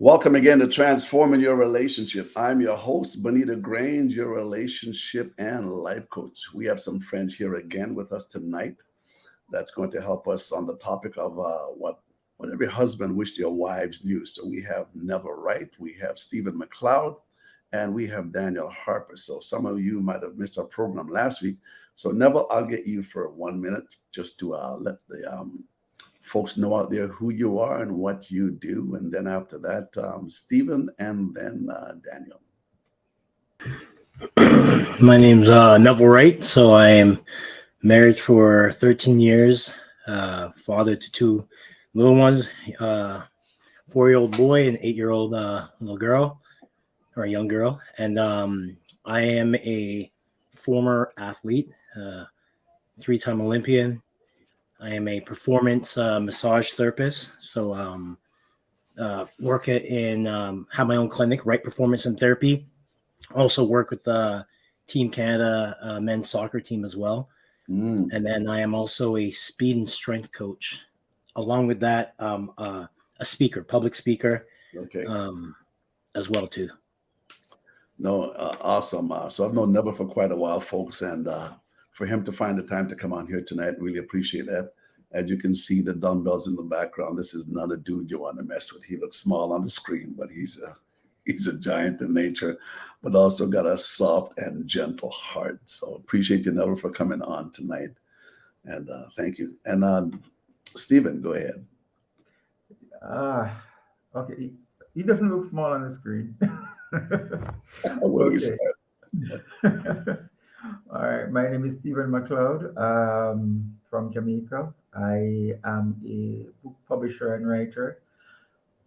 Welcome again to Transforming Your Relationship. I'm your host, Bonitto Grange, your relationship and life coach. We have some friends here again with us tonight that's going to help us on the topic of what every husband wished their wives knew. So we have Neville Wright, we have Stephen McLeod, and we have Daniel Harper. So some of you might have missed our program last week. So Neville, I'll get you for 1 minute just to let the folks know out there who you are and what you do. And then after that, Stephen and then Daniel. My name's Neville Wright. So I am married for 13 years, father to two little ones, 4-year-old boy and 8-year-old little girl or a young girl. And I am a former athlete, 3-time Olympian. I am a performance massage therapist. So work in have my own clinic, Right Performance and Therapy. Also work with Team Canada men's soccer team as well. And then I am also a speed and strength coach. Along with that, a speaker, public speaker, Okay. as well too. No, awesome. So I've known Neville for quite a while, folks, and for him to find the time to come on here tonight, really appreciate that. As you can see, the dumbbells in the background. This is not a dude you want to mess with. He looks small on the screen, but he's a giant in nature, but also got a soft and gentle heart. So appreciate you, Neville, for coming on tonight, and thank you. And Stephen, go ahead. Okay. He doesn't look small on the screen. Where do we Okay. start? All right. My name is Stephen McLeod from Jamaica. I am a book publisher and writer.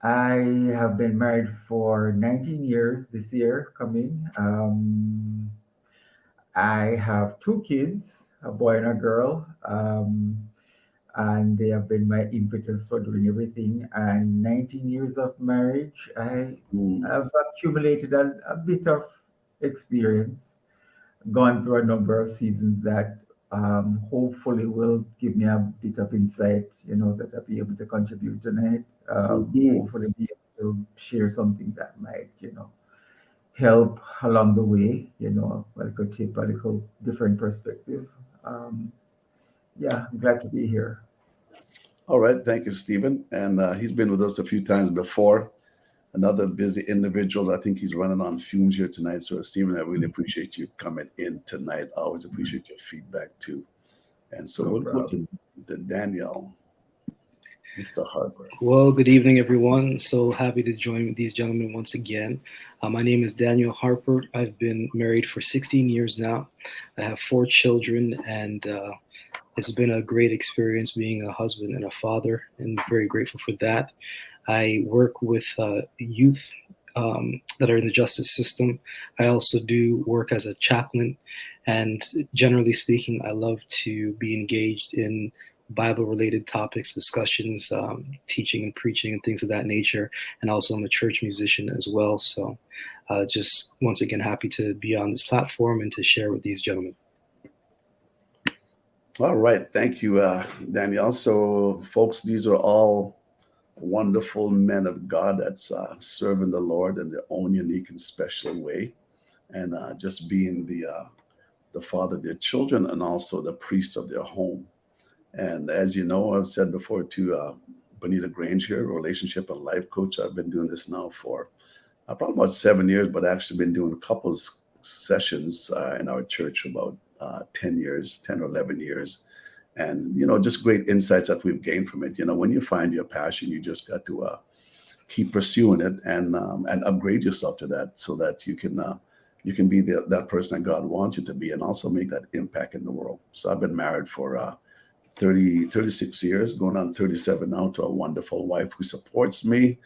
I have been married for 19 years this year coming. I have two kids, a boy and a girl. And they have been my impetus for doing everything. And 19 years of marriage, I have accumulated a bit of experience, gone through a number of seasons that hopefully will give me a bit of insight, that I'll be able to contribute tonight. Mhm. Hopefully be able to share something that might, help along the way, like a take a little different perspective. Um, yeah, I'm glad to be here. All right, thank you, Stephen. And he's been with us a few times before. Another busy individual. I think he's running on fumes here tonight. So, Stephen, I really appreciate you coming in tonight. I always appreciate your feedback too. And so No we'll go problem. to Daniel, Mr. Harper. Well, good evening, everyone. So happy to join these gentlemen once again. My name is Daniel Harper. I've been married for 16 years now. I have 4 children, and it's been a great experience being a husband and a father, and very grateful for that. I work with youth that are in the justice system. I also do work as a chaplain, and generally speaking, I love to be engaged in Bible-related topics, discussions, teaching and preaching, and things of that nature. And also, I'm a church musician as well. So, just once again, happy to be on this platform and to share with these gentlemen. All right, thank you, Danielle. So, folks, these are all wonderful men of God that's serving the Lord in their own unique and special way, and just being the father of their children and also the priest of their home. And as you know, I've said before to Bonitto Grange here, relationship and life coach. I've been doing this now for probably about 7 years, but actually been doing a couple of sessions in our church about 10 years, 10 or 11 years. And, just great insights that we've gained from it. When you find your passion, you just got to keep pursuing it and upgrade yourself to that so that you can be that person that God wants you to be and also make that impact in the world. So I've been married for 36 years, going on 37 now, to a wonderful wife who supports me,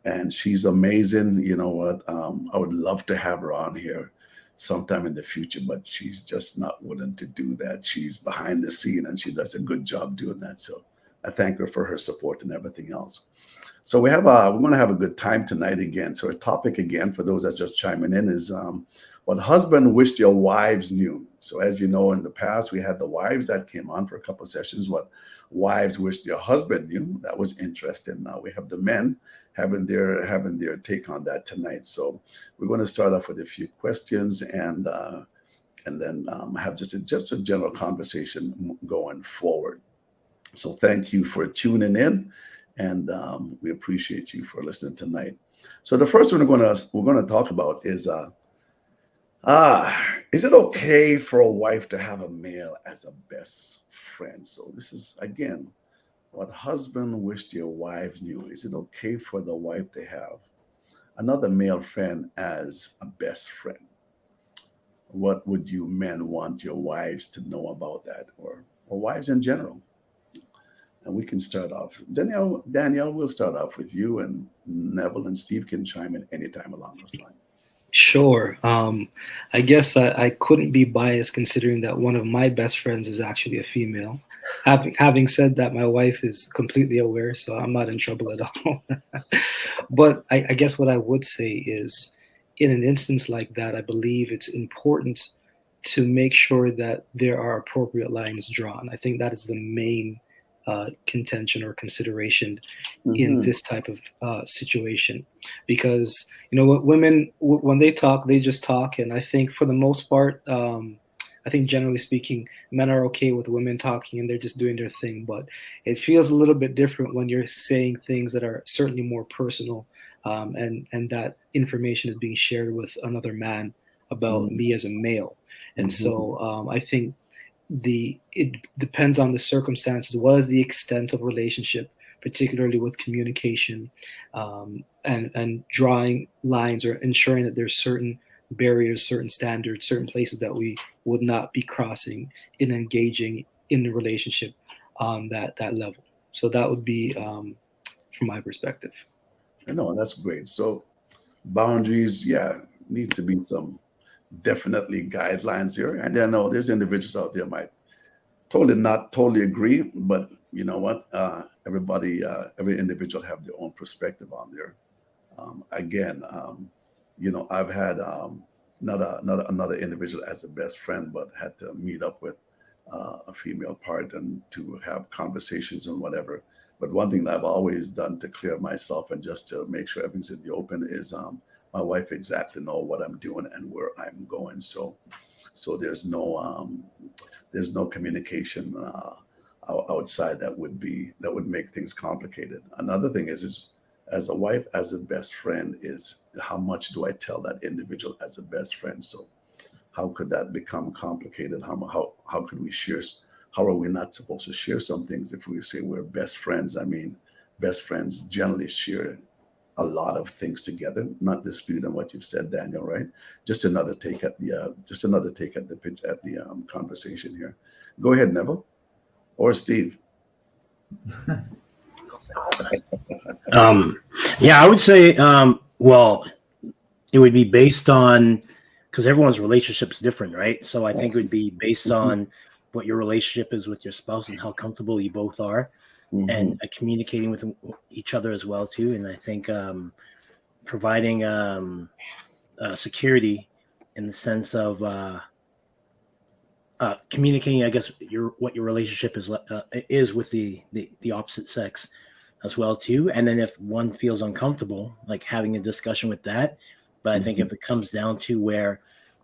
and she's amazing. You know what? I would love to have her on here sometime in the future, but she's just not willing to do that. She's behind the scene and she does a good job doing that. So I thank her for her support and everything else. So we're going to have a good time tonight again. So our topic again, for those that's just chiming in, is what husband wished your wives knew. So as you know, in the past we had the wives that came on for a couple of sessions. What wives wished your husband knew. That was interesting. Now we have the men having their take on that tonight. So we're going to start off with a few questions and then have just a general conversation going forward. So thank you for tuning in, and we appreciate you for listening tonight. So the first one we're going to talk about is it okay for a wife to have a male as a best friend? So this is again what husband wished your wives knew. Is it okay for the wife to have another male friend as a best friend? What would you men want your wives to know about that, or wives in general? And we can start off. Danielle, we'll start off with you, and Neville and Steve can chime in anytime along those lines. Sure. I guess I couldn't be biased considering that one of my best friends is actually a female. Having said that, my wife is completely aware, so I'm not in trouble at all. But I guess what I would say is, in an instance like that, I believe it's important to make sure that there are appropriate lines drawn. I think that is the main contention or consideration in Mm-hmm. this type of situation, because what women, when they talk, they just talk, and I think for the most part, I think generally speaking, men are okay with women talking and they're just doing their thing. But it feels a little bit different when you're saying things that are certainly more personal, and that information is being shared with another man about me as a male. And Mm-hmm. so I think it depends on the circumstances. What is the extent of relationship, particularly with communication, and drawing lines or ensuring that there's certain barriers, certain standards, certain places that we would not be crossing in engaging in the relationship on that level. So that would be from my perspective. No, that's great. So boundaries, yeah, needs to be some definitely guidelines here. And I know there's individuals out there might totally not totally agree, but you know what? Every individual have their own perspective on there. Again, I've had another individual as a best friend, but had to meet up with a female part and to have conversations and whatever. But one thing that I've always done to clear myself and just to make sure everything's in the open is my wife exactly know what I'm doing and where I'm going. So there's no communication outside that would make things complicated. Another thing is as a wife, as a best friend, is how much do I tell that individual as a best friend? So how could that become complicated? How could we share? How are we not supposed to share some things if we say we're best friends? I mean, best friends generally share a lot of things together. Not disputing what you've said, Daniel. Right? Just another take at the pitch at the conversation here. Go ahead, Neville or Steve. Um, yeah, I would say, well, it would be based on, because everyone's relationship is different, right? So I think it would be based on what your relationship is with your spouse and how comfortable you both are, Mm-hmm. and communicating with each other as well too. And I think providing security in the sense of communicating, I guess, what your relationship is with the opposite sex as well too. And then if one feels uncomfortable, like having a discussion with that. But I think Mm-hmm. if it comes down to where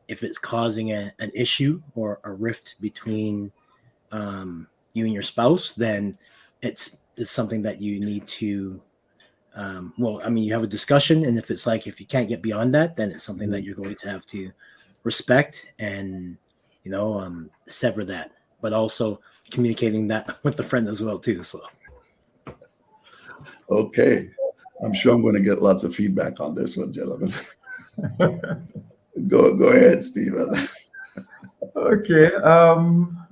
if it's causing an issue or a rift between you and your spouse, then it's something that you need to well, I mean, you have a discussion, and if you can't get beyond that, then it's something that you're going to have to respect and sever that, but also communicating that with the friend as well too. So Okay. I'm sure I'm going to get lots of feedback on this one, gentlemen. Go ahead, Stephen. Okay.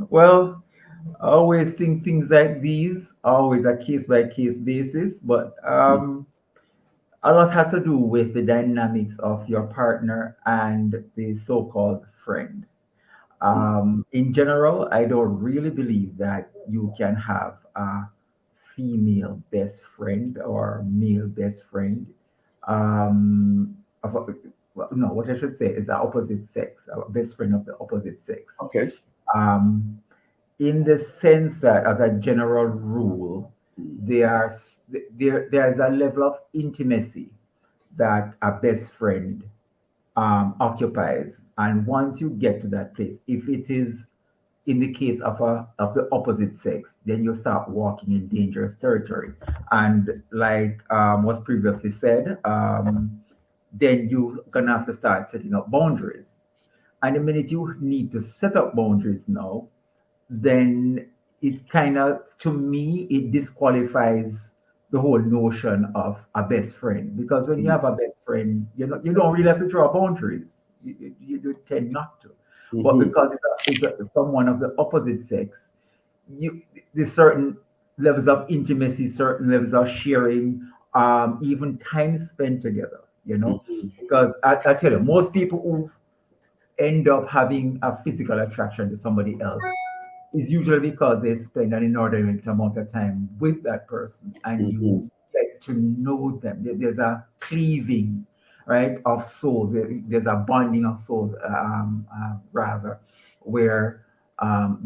Well, I always think things like these always a case by case basis, but a lot has to do with the dynamics of your partner and the so-called friend. In general, I don't really believe that you can have a female best friend or male best friend. Of well, no, what I should say is the opposite sex, a best friend of the opposite sex. Okay. Um, in the sense that, as a general rule, Mm, there is a level of intimacy that a best friend occupies, and once you get to that place, if it is in the case of the opposite sex, then you start walking in dangerous territory. And like was previously said, then you're gonna have to start setting up boundaries. And the minute you need to set up boundaries now, then it kind of, to me, it disqualifies the whole notion of a best friend. Because when you mm, have a best friend, you don't really have to draw boundaries. You tend not to. But mhm, because it's someone of the opposite sex, you there's certain levels of intimacy, certain levels of sharing, even time spent together. mhm, Because I tell you, most people who end up having a physical attraction to somebody else is usually because they spend an inordinate amount of time with that person and mhm, you get to know them. There's a cleaving, right, of souls. There's a bonding of souls, rather, where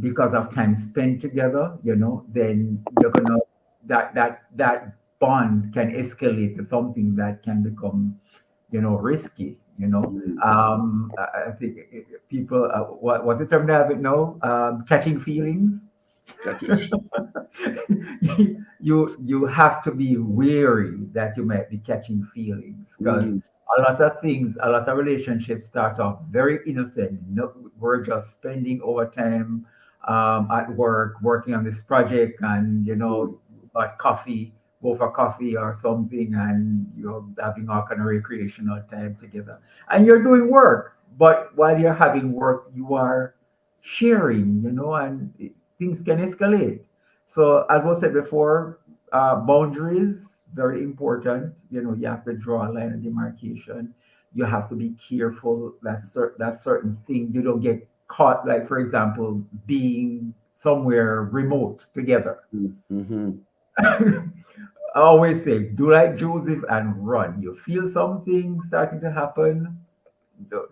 because of time spent together, then you're gonna that bond can escalate to something that can become risky. mhm. I think people, what was the term that I haven't know? Catching feelings. Gotcha. You have to be wary that you might be catching feelings, because Mhm, a lot of relationships start off very innocent. No, we're just spending overtime at work, working on this project, and mhm, got coffee, go for coffee or something, and you're having all kind of recreational time together, and you're doing work. But while you're having work, you are sharing, and things can escalate. So, as was said before, boundaries very important. You have to draw a line of demarcation. You have to be careful that certain thing you don't get caught. Like, for example, being somewhere remote together. mhm. I always say, do like Joseph and run. You feel something starting to happen,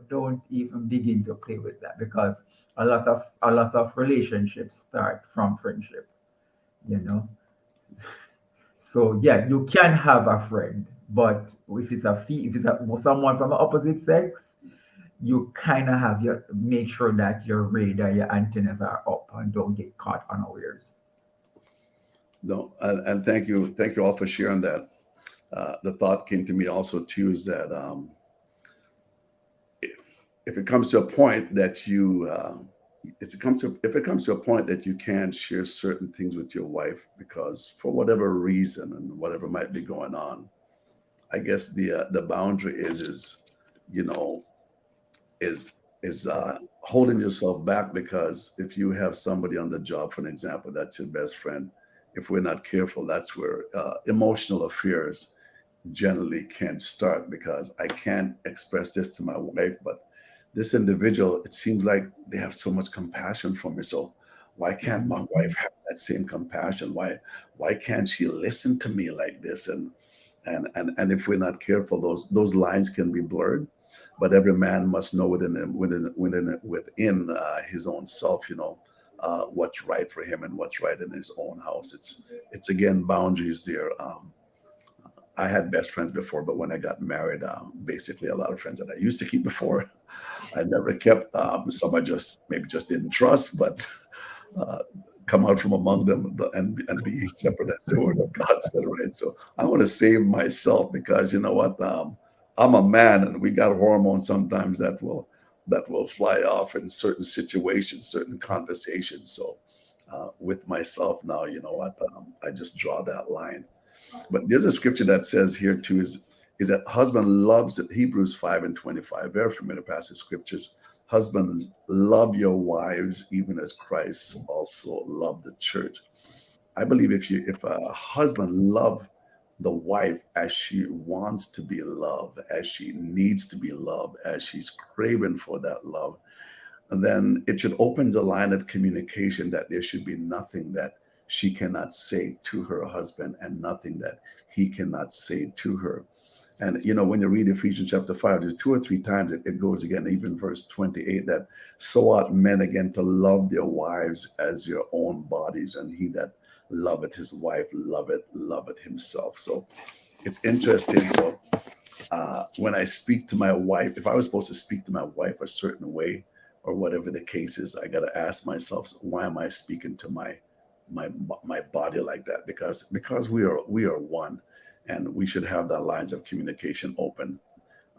don't even begin to play with that, because a lot of relationships start from friendship. You know. So yeah, you can have a friend, but if it's someone from the opposite sex, you kind of have your make sure that your radar, your antennas are up and don't get caught unawares. No, and thank you all for sharing that. The thought came to me also too is that if it comes to a point that if it comes to a point that you can't share certain things with your wife because for whatever reason and whatever might be going on, I guess the boundary is you know is holding yourself back, because if you have somebody on the job, for an example, that's your best friend, if we're not careful, that's where emotional affairs generally can start, because I can't express this to my wife, but this individual, it seems like they have so much compassion for me. So why can't my wife Mhm. have that same compassion? Why can't she listen to me like this? And if we're not careful, those lines can be blurred. But every man must know within his own self, what's right for him and what's right in his own house. It's again boundaries there. I had best friends before, but when I got married, basically a lot of friends that I used to keep before, I never kept. Some I just maybe just didn't trust, but uh, come out from among them and be separate, as the word of God said, right? So I want to save myself, because you know what? I'm a man, and we got hormones sometimes that will fly off in certain situations, certain conversations. So with myself now, you know what? I just draw that line. But there's a scripture that says here too is that husband loves it. Hebrews 5:25, very familiar passage scriptures. Husbands, love your wives even as Christ also loved the church. I believe if a husband love the wife as she wants to be loved, as she needs to be loved, as she's craving for that love, then it should open the line of communication that there should be nothing that she cannot say to her husband, and nothing that he cannot say to her. And when you read Ephesians chapter 5, there's 2 or 3 times it goes again, even verse 28, that so ought men again to love their wives as your own bodies, and he that loveth his wife loveth himself. So it's interesting. So when I speak to my wife, if I was supposed to speak to my wife a certain way, or whatever the case is, I got to ask myself, why am I speaking to my body like that? Because we are one, and we should have the lines of communication open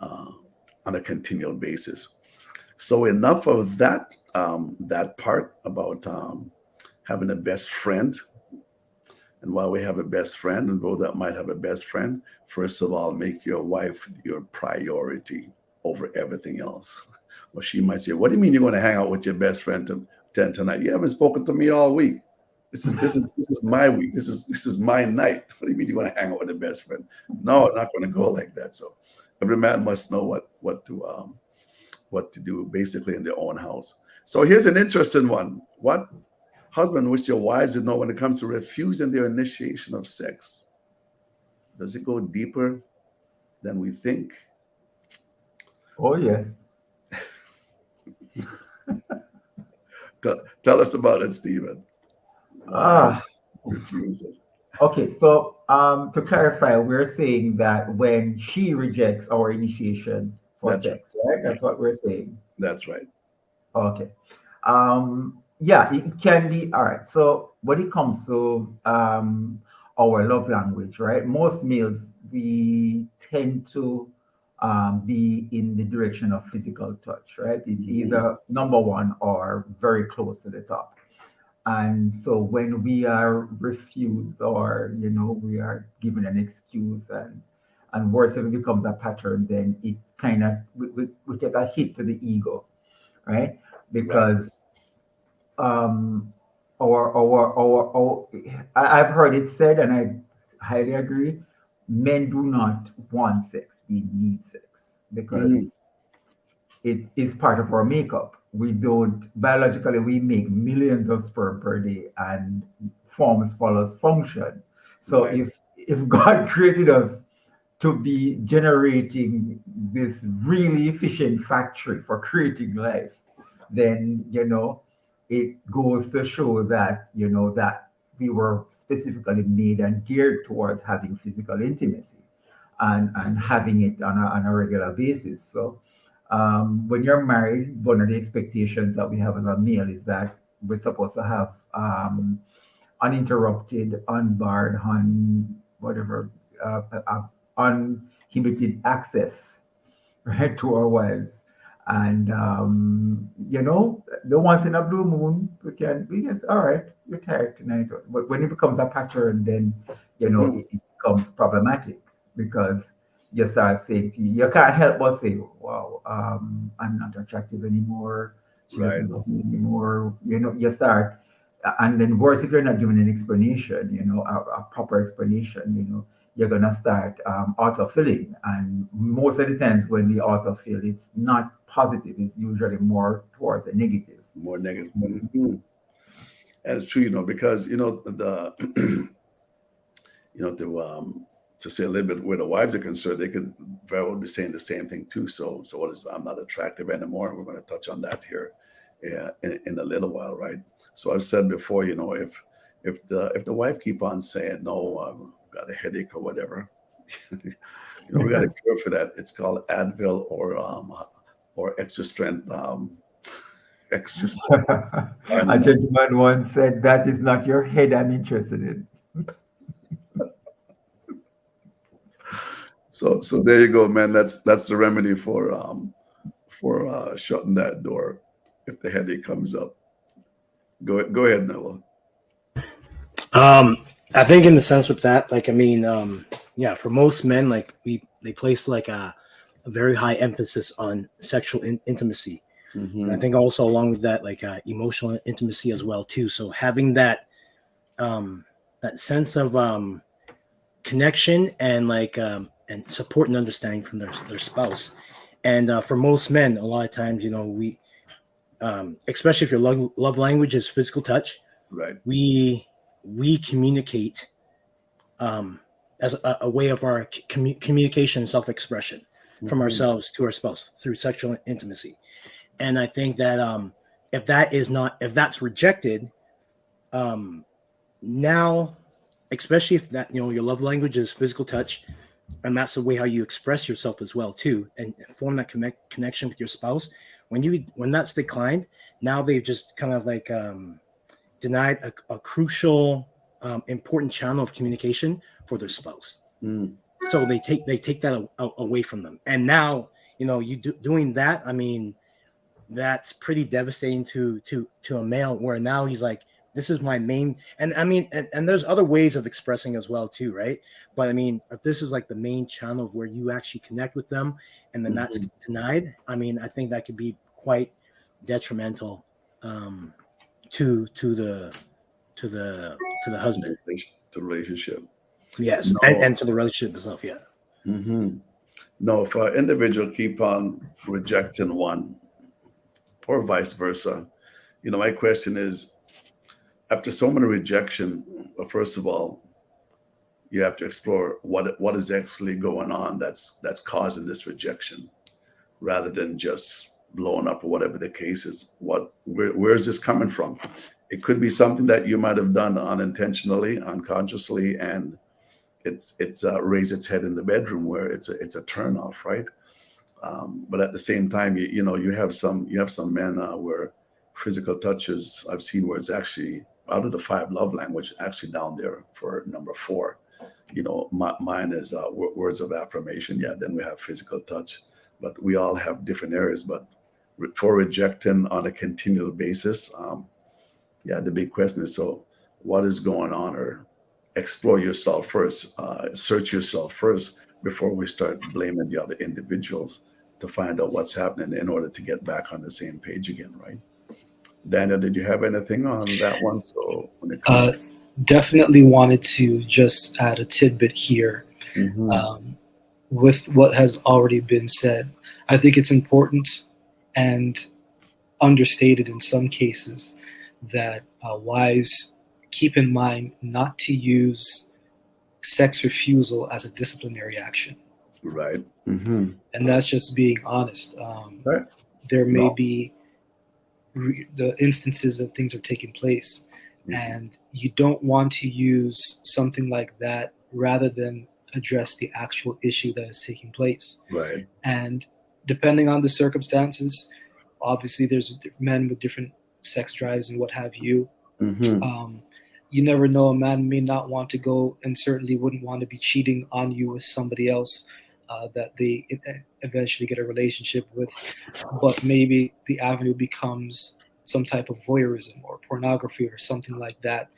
on a continual basis. So enough of that that part about having a best friend. And while we have a best friend, and those that might have a best friend, first of all, make your wife your priority over everything else. Well, she might say, "What do you mean you're going to hang out with your best friend tonight? You haven't spoken to me all week. This is my week. This is my night. What do you mean you want to hang out with a best friend?" No, I'm not going to go like that. So every man must know what to do basically in their own house. So here's an interesting one. What husband wish your wives to know when it comes to refusing their initiation of sex? Does it go deeper than we think? Oh, yes. Tell us about it, Stephen. Ah, Refusal. okay. So, to clarify, we're saying that when she rejects our initiation for That's sex, right? That's what we're saying. That's right. Okay. Yeah, it can be. All right. So when it comes to our love language, right? Most males, we tend to be in the direction of physical touch, right? It's either number one or very close to the top. And so when we are refused, or we are given an excuse, and worse, if it becomes a pattern, then it kind of we take a hit to the ego, right? Because our I've heard it said, and I highly agree, men do not want sex, we need sex, because it is part of our makeup. We don't biologically, we make millions of sperm per day, and forms follows function. So Right. if God created us to be generating this really efficient factory for creating life, then it goes to show that that we were specifically made and geared towards having physical intimacy, and having it on a regular basis. So when you're married, one of the expectations that we have as a male is that we're supposed to have uninterrupted, unbarred, whatever, uninhibited access, right, to our wives. And the once in a blue moon, we can say, all right, you're tired tonight. But when it becomes a pattern, then it becomes problematic, because you start saying you can't help but say, wow, I'm not attractive anymore. She Right. doesn't love me anymore. You start, and then worse, if you're not given an explanation, a proper explanation, you're gonna start autofilling, and most of the times when we autofill, it's not positive. It's usually more towards the negative. More negative. And it's true, because the to say a little bit where the wives are concerned, they could very well be saying the same thing too. So what is, I'm not attractive anymore. We're going to touch on that here in a little while, right? So I've said before, if the wife keep on saying no, I've got a headache or whatever, we got a cure for that. It's called Advil or extra strength. Extra strength. A gentleman once said, "That is not your head I'm interested in." So there you go, man. That's the remedy for shutting that door if the headache comes up. Go ahead, Noah. I think in the sense with that, yeah, for most men, they place a very high emphasis on sexual intimacy. And I think also along with that, emotional intimacy as well too. So having that that sense of connection and and support and understanding from their spouse. And for most men, a lot of times, we especially if your love language is physical touch, Right. we we communicate as a way of our communication and self-expression from ourselves to our spouse through sexual intimacy. And I think that if that's rejected, now, especially if that, your love language is physical touch, and that's the way how you express yourself as well too, and form that connection with your spouse. When that's declined, now they've just kind of like denied a crucial, important channel of communication for their spouse. So they take that away from them, and now doing that. I mean, that's pretty devastating to a male, where now he's like, this is my main. And I mean, and there's other ways of expressing as well too, right? But I mean, if this is like the main channel of where you actually connect with them, and then that's denied, I mean, I think that could be quite detrimental to the husband, to the relationship. Yes, and to the relationship itself. Yeah. No, if an individual keep on rejecting one, or vice versa, my question is, after so many rejection, first of all, you have to explore what is actually going on that's causing this rejection, rather than just blowing up or whatever the case is. Where is this coming from? It could be something that you might have done unintentionally, unconsciously, and it's raised its head in the bedroom, where it's a turn off, right? But at the same time, you have some men where physical touches, I've seen where it's actually out of the 5 love language, actually down there for number 4. Mine is words of affirmation. Yeah, then we have physical touch, but we all have different areas. But for rejecting on a continual basis, the big question is, so what is going on? Or explore yourself first, search yourself first before we start blaming the other individuals, to find out what's happening in order to get back on the same page again, right? Daniel, did you have anything on that one? So when it comes, definitely wanted to just add a tidbit here. With what has already been said, I think it's important and understated in some cases that wives keep in mind not to use sex refusal as a disciplinary action. Right. And that's just being honest. Right. There may be the instances that things are taking place, and you don't want to use something like that rather than address the actual issue that is taking place. Right. And depending on the circumstances, obviously there's men with different sex drives and what have you. You never know, a man may not want to go, and certainly wouldn't want to be cheating on you with somebody else that they eventually get a relationship with, but maybe the avenue becomes some type of voyeurism or pornography or something like that.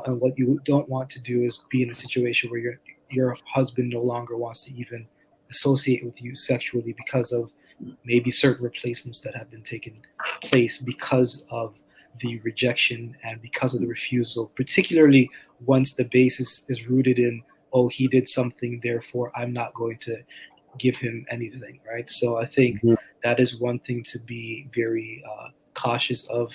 And what you don't want to do is be in a situation where your husband no longer wants to even associate with you sexually because of maybe certain replacements that have been taken place because of the rejection and because of the refusal, particularly once the basis is rooted in, oh, he did something, therefore I'm not going to give him anything, right? So I think that is one thing to be very cautious of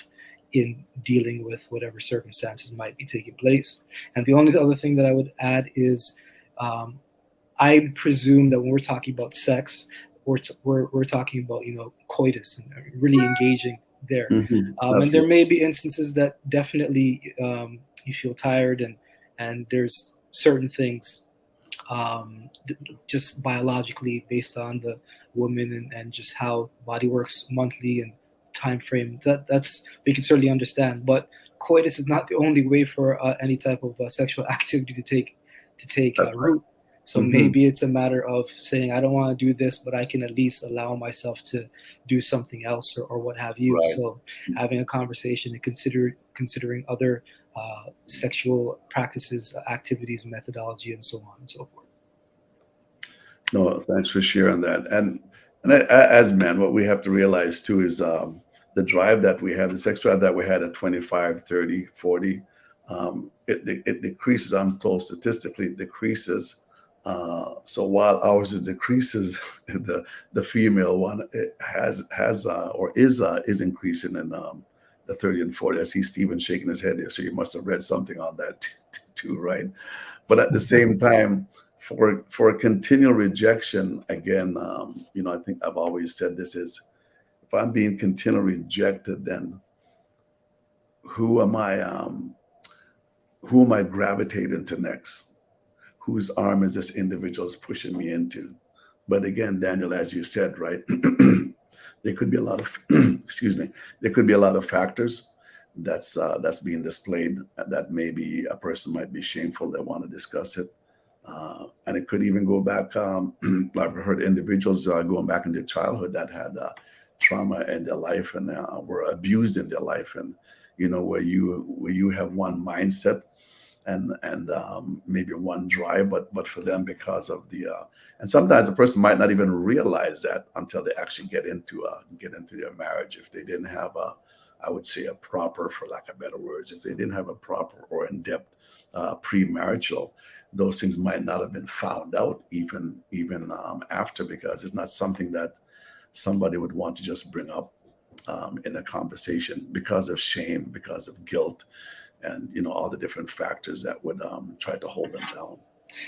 in dealing with whatever circumstances might be taking place. And the only other thing that I would add is I presume that when we're talking about sex, we're talking about, coitus and really engaging there. And there may be instances that definitely you feel tired and there's certain things just biologically based on the woman and just how body works monthly and time frame. That's we can certainly understand, but coitus is not the only way for any type of sexual activity to take root. So maybe it's a matter of saying, I don't want to do this, but I can at least allow myself to do something else or what have you. Right. So having a conversation and considering other sexual practices, activities, methodology, and so on and so forth. No, thanks for sharing that. And as men, what we have to realize too is the drive that we have, the sex drive that we had at 25, 30, 40, it decreases. I'm told statistically it decreases. So while ours decreases, the female one it has or is increasing the 30 and 40. I see Stephen shaking his head here, so you must have read something on that too, right? But at the same time, for a continual rejection, again, I think I've always said this is, if I'm being continually rejected, then who am I? Who am I gravitating to next? Whose arm is this individual is pushing me into? But again, Daniel, as you said, right, there could be a lot of excuse me, there could be a lot of factors that's being displayed that maybe a person might be shameful. They want to discuss it. And it could even go back. I've heard individuals going back into childhood that had trauma in their life and were abused in their life, and where you have one mindset and maybe one drive, but for them, because of the and sometimes the person might not even realize that until they actually get into their marriage. If they didn't have a, I would say, a proper, for lack of better words, if they didn't have a proper or in-depth premarital, those things might not have been found out even after, because it's not something that somebody would want to just bring up in a conversation because of shame, because of guilt, and all the different factors that would try to hold them down.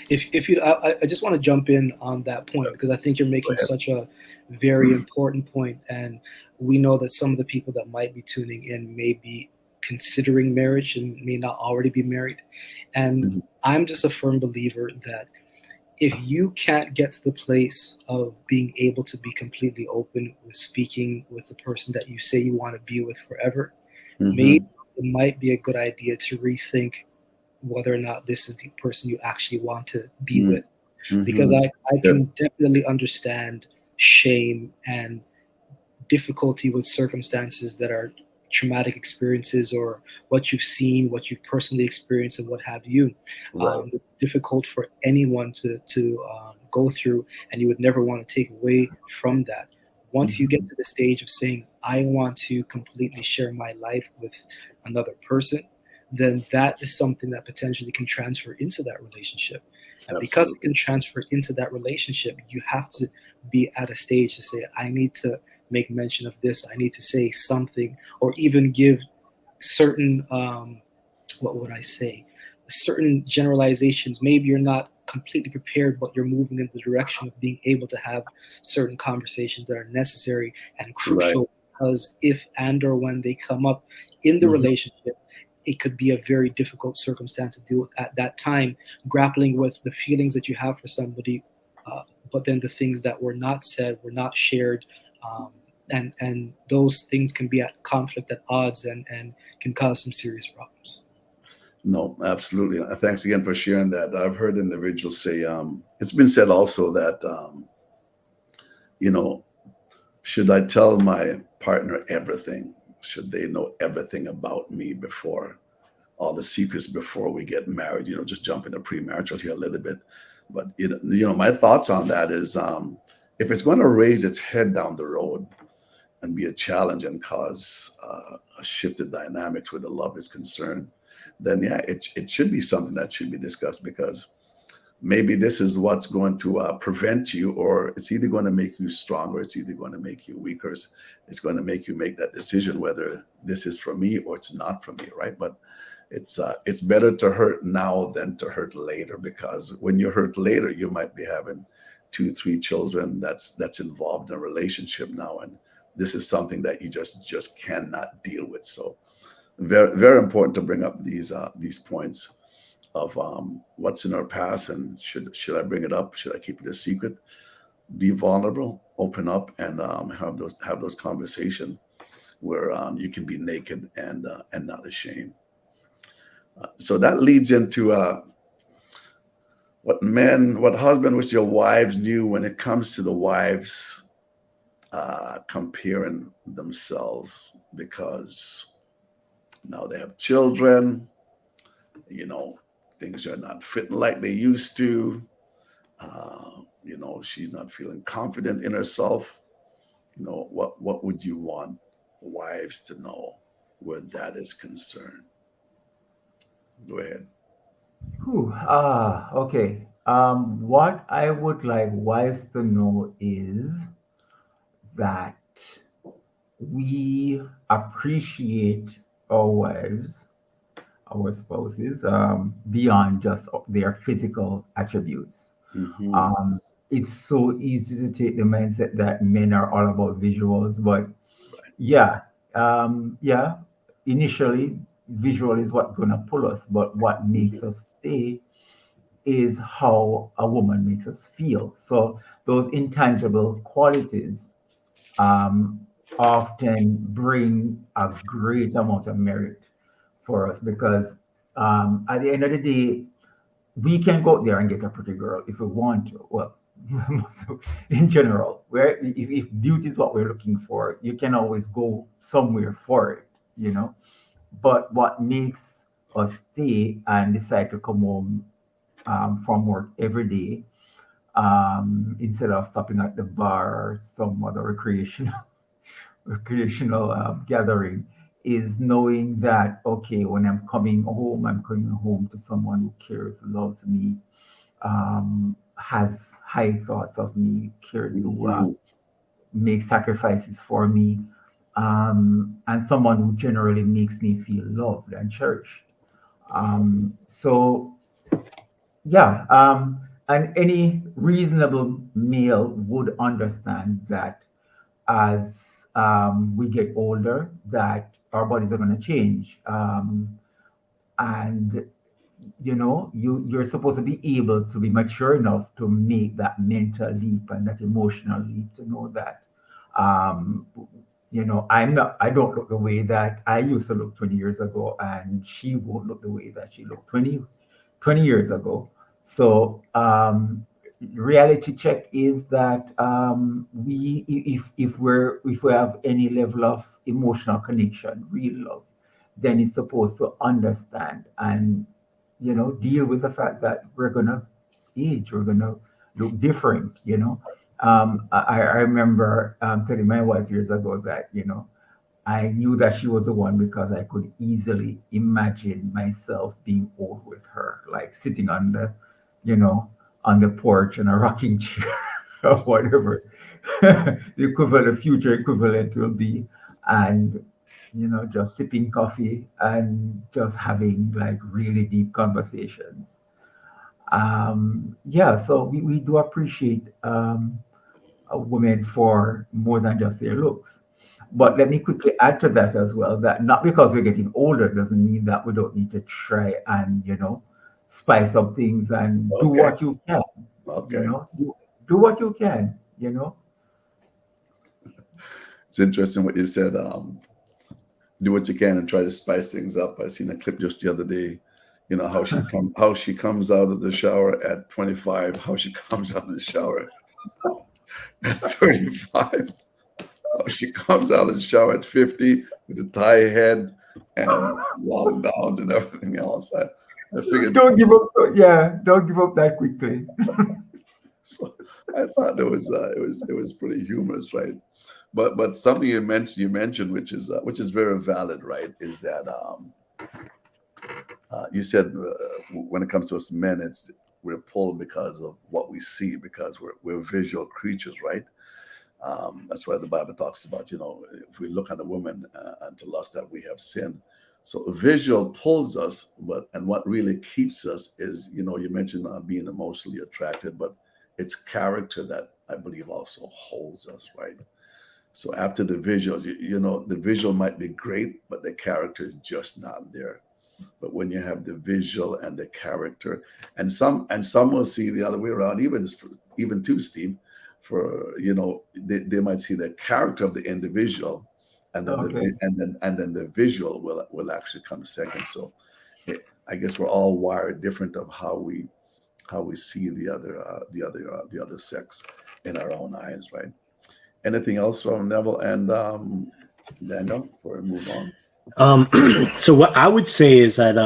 If you, I just want to jump in on that point, because I think you're making such a very important point, and we know that some of the people that might be tuning in may be considering marriage and may not already be married. And I'm just a firm believer that if you can't get to the place of being able to be completely open with speaking with the person that you say you want to be with forever, maybe it might be a good idea to rethink whether or not this is the person you actually want to be with. Because I can definitely understand shame and difficulty with circumstances that are traumatic experiences, or what you've seen, what you've personally experienced, and what have you. It's difficult for anyone to go through, and you would never want to take away from that. Once you get to the stage of saying, I want to completely share my life with another person, then that is something that potentially can transfer into that relationship. And because it can transfer into that relationship, you have to be at a stage to say, I need to make mention of this, I need to say something, or even give certain, what would I say, certain generalizations. Maybe you're not completely prepared, but you're moving in the direction of being able to have certain conversations that are necessary and crucial, because if and or when they come up in the relationship, it could be a very difficult circumstance to deal with at that time, grappling with the feelings that you have for somebody, but then the things that were not said, were not shared, and those things can be at conflict, at odds, and can cause some serious problems. No, absolutely. Thanks again for sharing that. I've heard individuals say, it's been said also that, should I tell my partner everything? Should they know everything about me before, all the secrets before we get married? Just jump into premarital here a little bit. But, my thoughts on that is, if it's going to raise its head down the road and be a challenge and cause a shifted dynamics where the love is concerned, then yeah, it should be something that should be discussed, because maybe this is what's going to prevent you, or it's either going to make you stronger, it's either going to make you weaker, it's going to make you make that decision whether this is for me or it's not for me, right? But it's better to hurt now than to hurt later, because when you hurt later, you might be having 2-3 children that's involved in a relationship now, and this is something that you just cannot deal with. So very, very important to bring up these points of what's in our past, and should I bring it up? Should I keep it a secret? Be vulnerable, open up, and have those conversations where you can be naked and not ashamed. So that leads into what husband wish your wives knew when it comes to the wives comparing themselves, because now they have children, things are not fitting like they used to. She's not feeling confident in herself. What would you want wives to know where that is concerned? Go ahead. Okay. What I would like wives to know is that we appreciate our wives, our spouses, beyond just their physical attributes. Mm-hmm. Um, it's so easy to take the mindset that men are all about visuals, but yeah, yeah, initially visual is what's gonna pull us, but what makes us stay is how a woman makes us feel. So those intangible qualities um, often bring a great amount of merit for us because at the end of the day, we can go out there and get a pretty girl if we want to. Well, so in general, where if beauty is what we're looking for, you can always go somewhere for it, you know. But what makes us stay and decide to come home from work every day instead of stopping at the bar or some other recreational gathering is knowing that okay, when I'm coming home to someone who cares, loves me, has high thoughts of me, care to Mm-hmm. make sacrifices for me, and someone who generally makes me feel loved and cherished. So yeah, and any reasonable male would understand that as we get older, that our bodies are going to change, and you're supposed to be able to be mature enough to make that mental leap and that emotional leap to know that um I don't look the way that I used to look 20 years ago, and she won't look the way that she looked 20 years ago. So reality check is that we if we have any level of emotional connection, real love, then it's supposed to understand and deal with the fact that we're gonna age, we're gonna look different. I remember telling my wife years ago that I knew that she was the one because I could easily imagine myself being old with her, like sitting on you know, the porch in a rocking chair or whatever the equivalent, future equivalent will be, and just sipping coffee and just having like really deep conversations. Yeah, so we do appreciate women for more than just their looks. But let me quickly add to that as well that not because we're getting older doesn't mean that we don't need to try and, spice up things and do Okay. what you can, Okay. do what you can. It's interesting what you said. Do what you can and try to spice things up. I seen a clip just the other day. You know how she comes out of the shower at 25, how she comes out of the shower at 35, how she comes out of the shower at 50 with a tie head and long gowns and everything else. I figured Don't give up. So, yeah, don't give up that quickly. so. I thought it was pretty humorous, right? But something you mentioned which is very valid, right? Is that you said when it comes to us men, we're pulled because of what we see, because we're visual creatures, right? That's why the Bible talks about, if we look at a woman and to lust, that we have sinned. So visual pulls us, and what really keeps us is, you mentioned being emotionally attracted, but it's character that I believe also holds us, right? So after the visual, the visual might be great, but the character is just not there. But when you have the visual and the character, and some will see the other way around, even too, Steve, for they might see the character of the individual, and then the Okay. vi- and then the visual will actually come second. So I guess we're all wired different of how we see the other sex in our own eyes, right? Anything else from Neville and Daniel before we move on? Um, so what I would say is that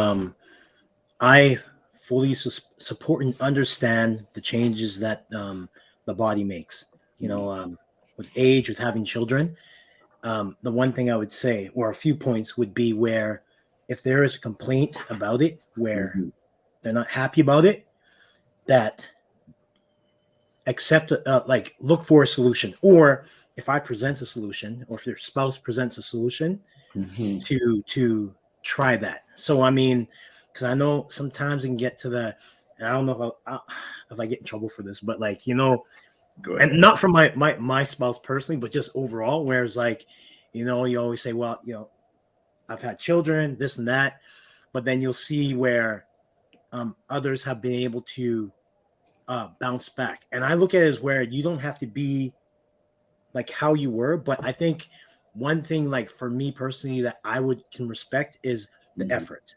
I fully support and understand the changes that the body makes. With age, with having children, the one thing I would say, or a few points, would be where if there is a complaint about it, where Mhm. they're not happy about it, that accept, like look for a solution, or if I present a solution, or if your spouse presents a solution, Mhm. to try that. So I mean, because I know sometimes it can get to the, and I don't know if I get in trouble for this, but like, Go and ahead. not from my spouse personally, but just overall, whereas like, you always say, well, I've had children, this and that, but then you'll see where others have been able to bounce back. And I look at it as where you don't have to be like how you were, but I think one thing, like for me personally, that I can respect is the Mhm. effort.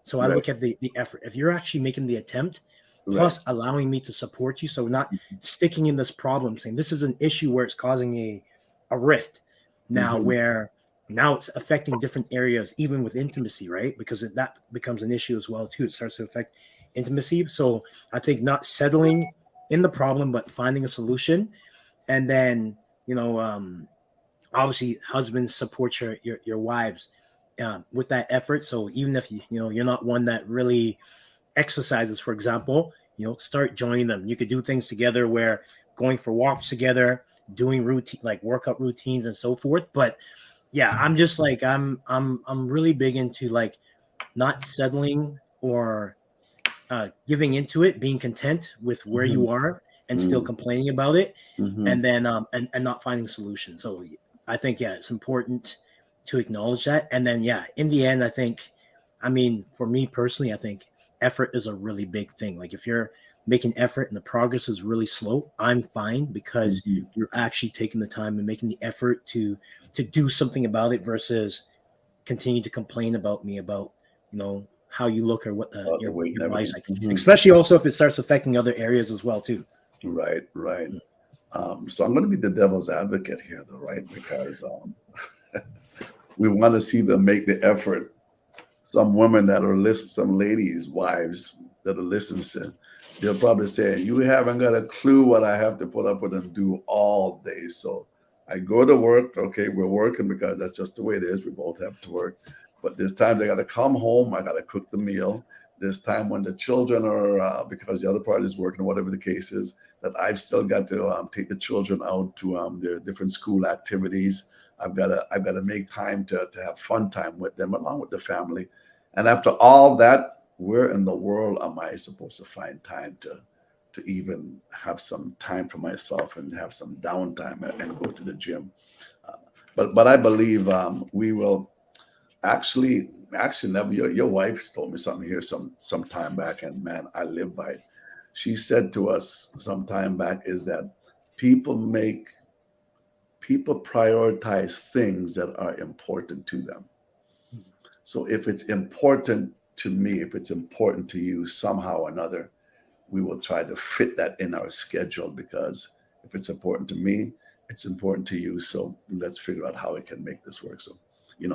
So I Right. look at the effort. If you're actually making the attempt, Right. plus allowing me to support you, so we're not sticking in this problem, saying this is an issue where it's causing a rift now, Mhm. where now it's affecting different areas, even with intimacy, right? Because that becomes an issue as well too. It starts to affect intimacy. So I think not settling in the problem, but finding a solution, and then obviously husbands support your wives with that effort. So even if you're not one that really exercises, for example, start joining them. You could do things together, where going for walks together, doing routine like workout routines and so forth. But yeah, I'm just like I'm really big into like not settling or giving into it, being content with where Mhm. you are and still Mhm. complaining about it, Mhm. and then and not finding solutions. So I think, yeah, it's important to acknowledge that. And then, yeah, in the end, I think, I mean, for me personally, I think effort is a really big thing. Like if you're making effort and the progress is really slow, I'm fine, because Mhm. you're actually taking the time and making the effort to do something about it, versus continue to complain about me about how you look, or what About the your weight and body's everything. like, Mhm. especially also if it starts affecting other areas as well too. Right. Right. So I'm going to be the devil's advocate here, though, right? Because we want to see them make the effort. Some women that are listening, some ladies, wives that are listening, they'll probably say, "You haven't got a clue what I have to put up with and do all day." So I go to work. Okay, we're working because that's just the way it is. We both have to work. But there's times I got to come home. I got to cook the meal. There's time when the children are, because the other party is working, or whatever the case is, that I've still got to take the children out to their different school activities. I've got to make time to have fun time with them along with the family. And after all that, where in the world am I supposed to find time to even have some time for myself and have some downtime and go to the gym? Uh, but I believe we will actually never. Your wife told me something here some time back, and man, I live by it. She said to us some time back is that people make people prioritize things that are important to them. So if it's important to me, if it's important to you somehow or another, we will try to fit that in our schedule, because if it's important to me, it's important to you. So let's figure out how we can make this work. So,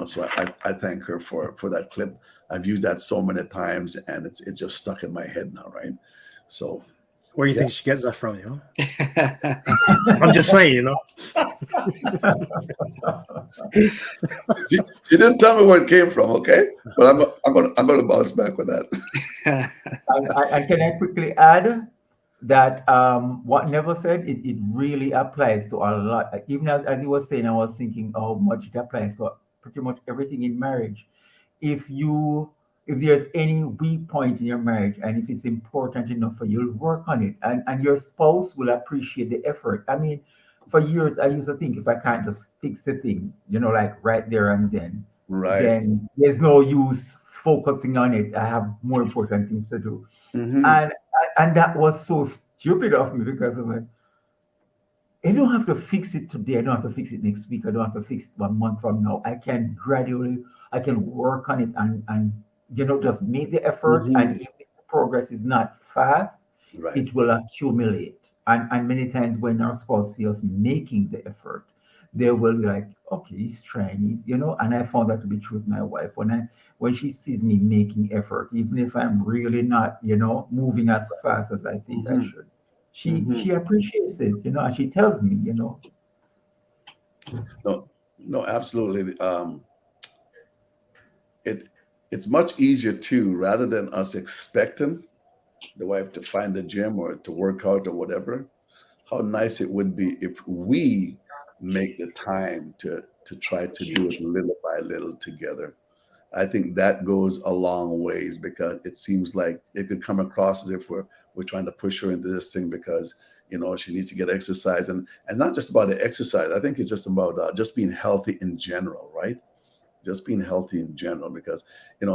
so I thank her for that clip. I've used that so many times, and it's just stuck in my head now, right? So Where do you yeah. think she gets that from? I'm just saying, She didn't tell me where it came from, okay? But I'm gonna bounce back with that. And can I quickly add that what Neville said, it really applies to a lot. Even as he was saying, I was thinking how much it applies to pretty much everything in marriage. If you if there's any weak point in your marriage, and if it's important enough for you, you'll work on it, and your spouse will appreciate the effort. I mean, for years I used to think, if I can't just fix the thing, like right there and Right. then there's no use focusing on it. I have more important things to do. Hmm. And that was so stupid of me, because I'm like, I don't have to fix it today. I don't have to fix it next week. I don't have to fix it 1 month from now. I can gradually, I can work on it, and just make the effort. Hmm. And if the progress is not fast, Right. it will accumulate. And many times when our spouse see us making the effort, they will be like, okay, he's trying, and I found that to be true with my wife. When she sees me making effort, even if I'm really not, moving as fast as I think I Hmm. should, she Hmm. appreciates it, and she tells me, No, no, absolutely. It it's much easier too, rather than us expecting the wife to find the gym or to work out or whatever. How nice it would be if we make the time to try to do it little by little together. I think that goes a long ways, because it seems like it could come across as if we're trying to push her into this thing because she needs to get exercise, and not just about the exercise. I think it's just about just being healthy in general, right? Just being healthy in general, because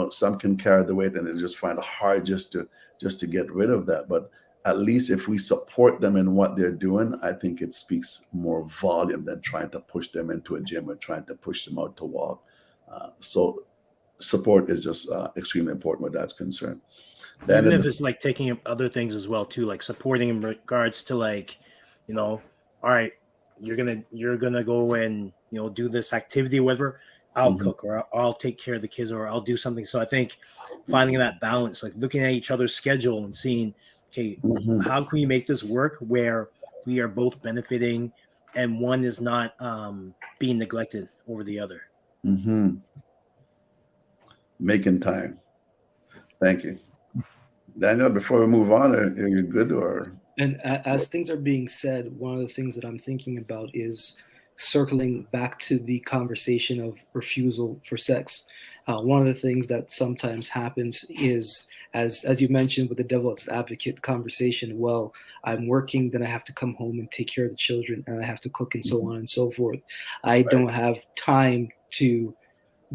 some can carry the weight and they just find it hard just to get rid of that. But at least if we support them in what they're doing, I think it speaks more volume than trying to push them into a gym or trying to push them out to walk. So support is just extremely important where that's concerned. Even if it's like taking up other things as well too, like supporting in regards to like, all right, you're gonna go and do this activity, whatever. I'll cook, or I'll take care of the kids, or I'll do something. So I think finding that balance, like looking at each other's schedule and seeing, okay, how can we make this work where we are both benefiting and one is not being neglected over the other. Making time. Thank you. Daniel, before we move on, are you good? And as things are being said, one of the things that I'm thinking about is circling back to the conversation of refusal for sex. One of the things that sometimes happens is, as you mentioned with the devil's advocate conversation, well, I'm working, then I have to come home and take care of the children, and I have to cook and so on and so forth. I don't have time to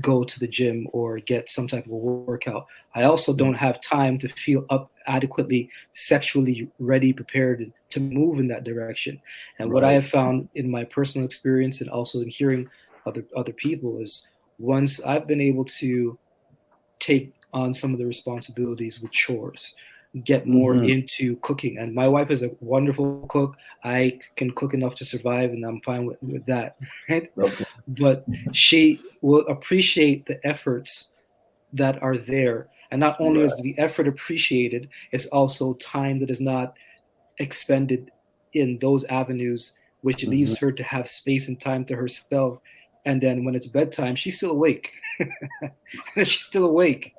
go to the gym or get some type of a workout. I also don't have time to feel up adequately sexually ready, prepared to move in that direction. And what I have found in my personal experience and also in hearing other people is, once I've been able to take on some of the responsibilities with chores, get more into cooking. And my wife is a wonderful cook. I can cook enough to survive, and I'm fine with that. Right? Okay. But she will appreciate the efforts that are there. And not only is the effort appreciated, it's also time that is not expended in those avenues, which leaves her to have space and time to herself. And then when it's bedtime, she's still awake. She's still awake.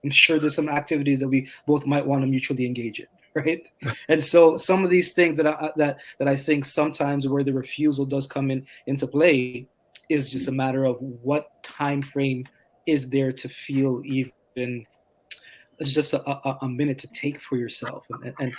I'm sure there's some activities that we both might want to mutually engage in, right? And so some of these things that I think sometimes where the refusal does come into play is just a matter of what time frame is there to feel even it's just a minute to take for yourself, and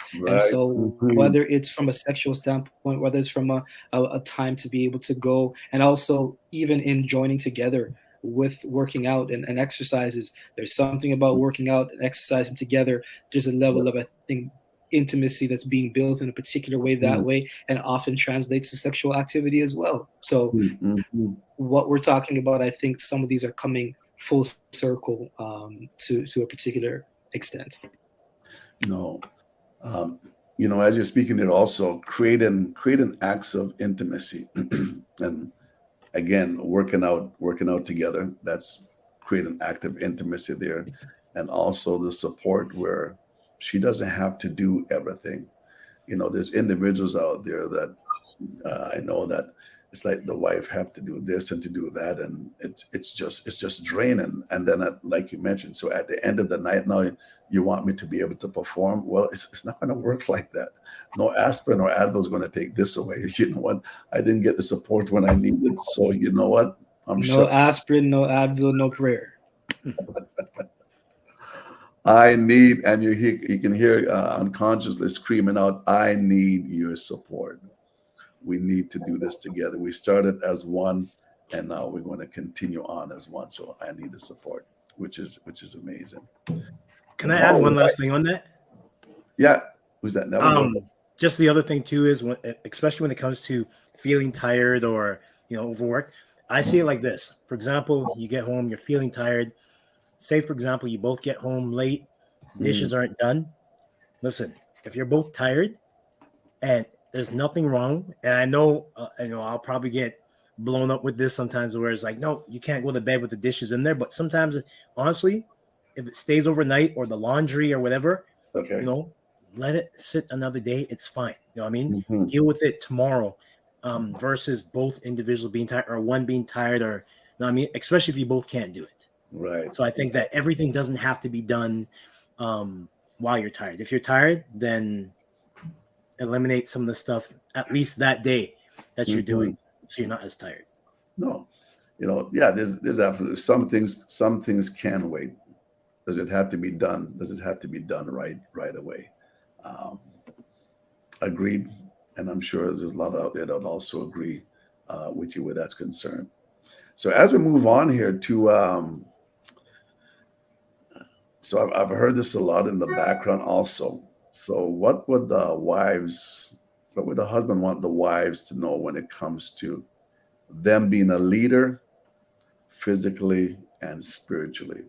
so whether it's from a sexual standpoint, whether it's from a time to be able to go, and also even in joining together with working out and exercises. There's something about working out and exercising together. There's a level of, I think, intimacy that's being built in a particular way that way, and often translates to sexual activity as well. So what we're talking about, I think some of these are coming full circle to a particular extent. No. As you're speaking there, also creating acts of intimacy and again, working out together. That's creating active intimacy there. And also the support where she doesn't have to do everything. There's individuals out there that I know that it's like the wife have to do this and to do that, and it's just draining. And then like you mentioned, so at the end of the night, now you want me to be able to perform. Well, it's not going to work like that. No aspirin or Advil is going to take this away. You know what? I didn't get the support when I needed, so you know what? No aspirin, no Advil, no prayer. I need, and you can hear unconsciously screaming out, I need your support. We need to do this together. We started as one, and now we're going to continue on as one. So I need the support, which is amazing. Can I add one last thing on that? Yeah. Who's that? Just the other thing too is, especially when it comes to feeling tired or overworked, I see it like this. For example, you get home, you're feeling tired. Say, for example, you both get home late, dishes aren't done. Listen, if you're both tired and there's nothing wrong, and I know, I'll probably get blown up with this sometimes, where it's like, no, you can't go to bed with the dishes in there. But sometimes, honestly, if it stays overnight or the laundry or whatever, let it sit another day. It's fine. You know what I mean? Deal with it tomorrow, versus both individuals being tired or one being tired, or especially if you both can't do it. Right. So I think that everything doesn't have to be done while you're tired. If you're tired, then eliminate some of the stuff at least that day that you're doing. So you're not as tired. No, yeah, there's absolutely some things can wait. Does it have to be done? Does it have to be done right away? Um, Agreed, and I'm sure there's a lot out there that would also agree with you where that's concerned. So as we move on here to, so I've heard this a lot in the background also. So what would the husband want the wives to know when it comes to them being a leader physically and spiritually?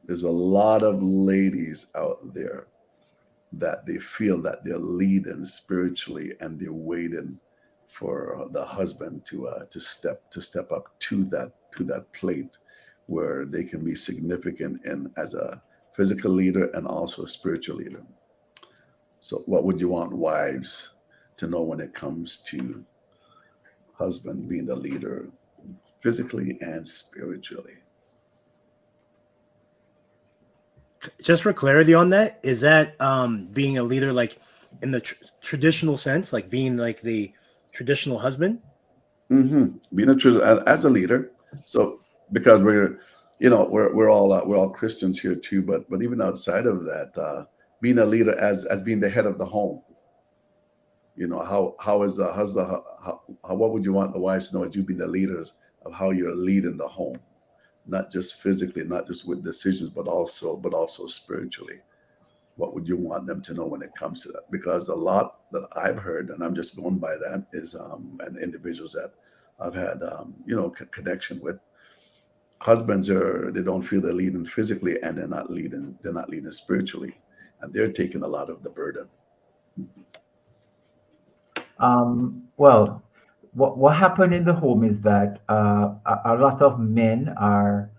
There's a lot of ladies out there that they feel that they're leading spiritually and they're waiting for the husband to step up to that plate where they can be significant in as a physical leader and also a spiritual leader. So what would you want wives to know when it comes to husband being the leader physically and spiritually? Just for clarity on that, is that being a leader like in the traditional sense, like being like the traditional husband? Being as a leader. So because we're all Christians here too, but even outside of that, being a leader as being the head of the home. How's the how what would you want the wives to know as you being the leaders of how you're leading the home, not just physically, not just with decisions, but also spiritually. What would you want them to know when it comes to that? Because a lot that I've heard, and I'm just going by that, is and individuals that I've had connection with, husbands they don't feel they're leading physically, and they're not leading spiritually, and they're taking a lot of the burden. Well, what happened in the home is that a lot of men are,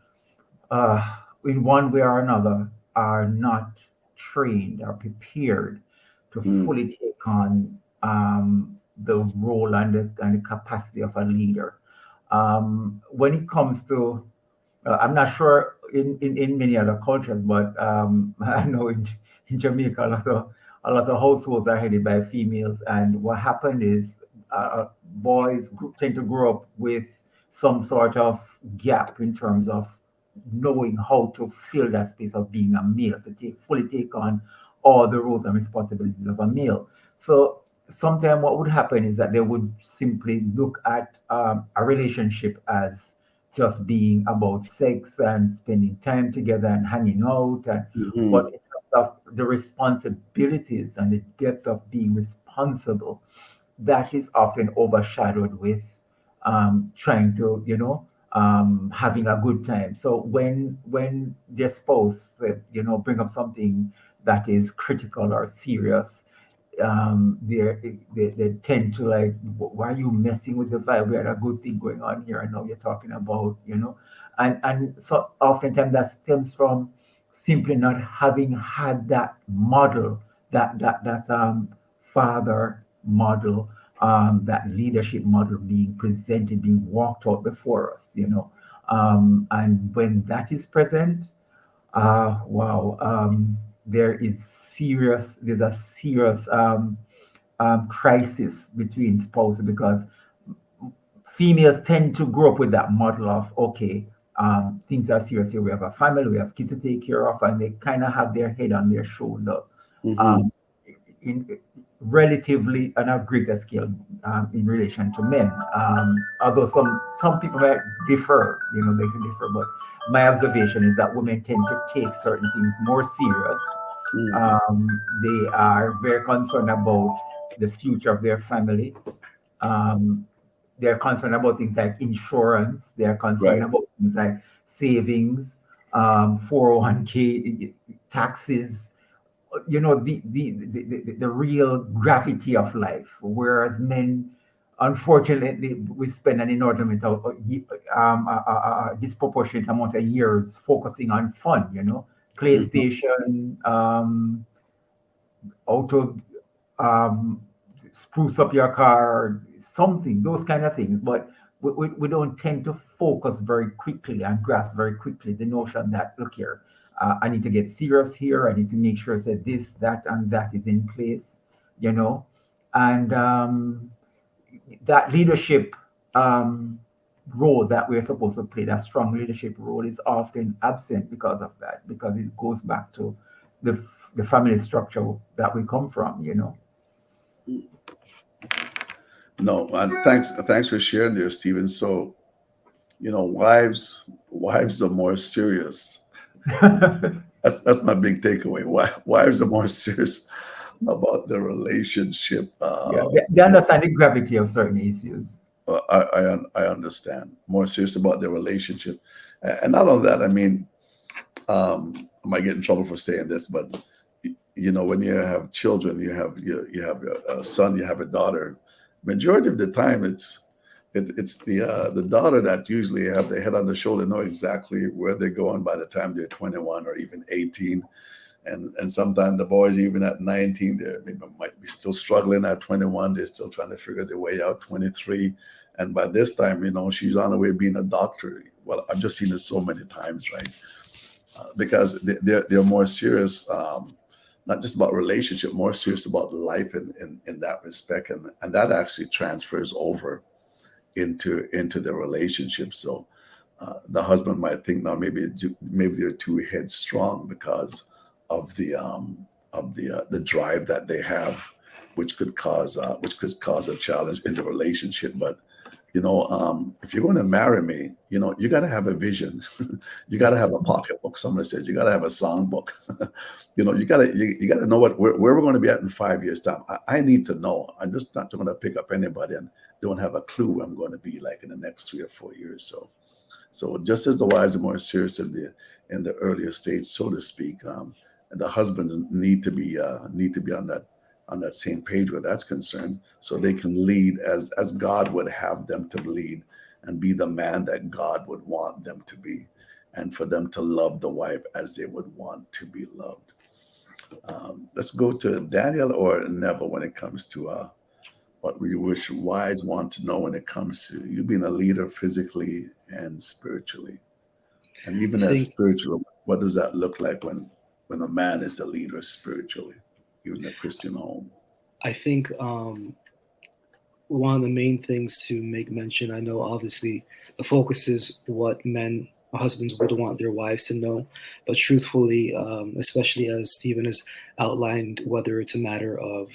uh, in one way or another, are not trained or prepared to Mm, fully take on the role and the capacity of a leader. When it comes to, I'm not sure in many other cultures, but I know in Jamaica a lot of households are headed by females, and what happened is boys tend to grow up with some sort of gap in terms of knowing how to fill that space of being a male, to fully take on all the roles and responsibilities of a male. So sometimes what would happen is that they would simply look at a relationship as just being about sex and spending time together and hanging out. But mhm. in terms of the responsibilities and the depth of being responsible, that is often overshadowed with trying to, having a good time. So when their spouse, bring up something that is critical or serious, they tend to like, why are you messing with the vibe? We had a good thing going on here, and now you're talking about, and so oftentimes that stems from simply not having had that model, that father model, that leadership model being presented, being walked out before us, and when that is present, wow. There's a serious crisis between spouses because females tend to grow up with that model of, okay, things are serious here. We have a family, we have kids to take care of, and they kind of have their head on their shoulder. Mhm. Um, in relatively on a greater scale in relation to men. Although some people might differ, they can differ, but my observation is that women tend to take certain things more serious. Mm. They are very concerned about the future of their family. Um, they're concerned about things like insurance. They're concerned Right. about things like savings, 401k, taxes, the real gravity of life, whereas men, unfortunately, we spend an inordinate disproportionate amount of years focusing on fun, Mhm. PlayStation, auto, um, spruce up your car, something, those kind of things. But we don't tend to focus very quickly and grasp very quickly the notion that, look here, I need to get serious here. I need to make sure that this, that, and that is in place, you know. And that leadership role that we're supposed to play, that strong leadership role, is often absent because of that, because it goes back to the family structure that we come from, you know. No, and thanks for sharing there, Stephen. So, wives are more serious. That's my big takeaway. Wives are more serious about the relationship. Yeah, they understand the gravity of certain issues. I understand, more serious about their relationship, and not only that. I mean, I might get in trouble for saying this, but when you have children, you have a son, you have a daughter. Majority of the time, it's the daughter that usually have their head on the shoulder, know exactly where they're going by the time they're 21 or even 18. And sometimes the boys, even at 19, they might be still struggling. At 21, they're still trying to figure their way out. 23, and by this time, she's on her way being a doctor. Well, I've just seen it so many times, right? Because they're more serious, not just about relationship, more serious about life in that respect, and that actually transfers over into the relationship. So the husband might think, now maybe they're too headstrong because of the drive that they have, which could cause a challenge in the relationship. But if you're going to marry me, you got to have a vision. You got to have a pocketbook. Somebody says you got to have a songbook. You got to know where we're going to be at in 5 years time. I need to know. I'm just not going to pick up anybody and don't have a clue where I'm going to be like in the next 3 or 4 years. So just as the wives are more serious in the earlier stage, so to speak, the husbands need to be on that same page where that's concerned, so they can lead as God would have them to lead, and be the man that God would want them to be, and for them to love the wife as they would want to be loved. Let's go to Daniel or Neville when it comes to what we wish wives want to know when it comes to you being a leader physically and spiritually, and even I as think spiritual. What does that look like when a man is the leader spiritually, even in a Christian home? I think one of the main things to make mention, I know obviously the focus is what husbands would want their wives to know, but truthfully, especially as Stephen has outlined, whether it's a matter of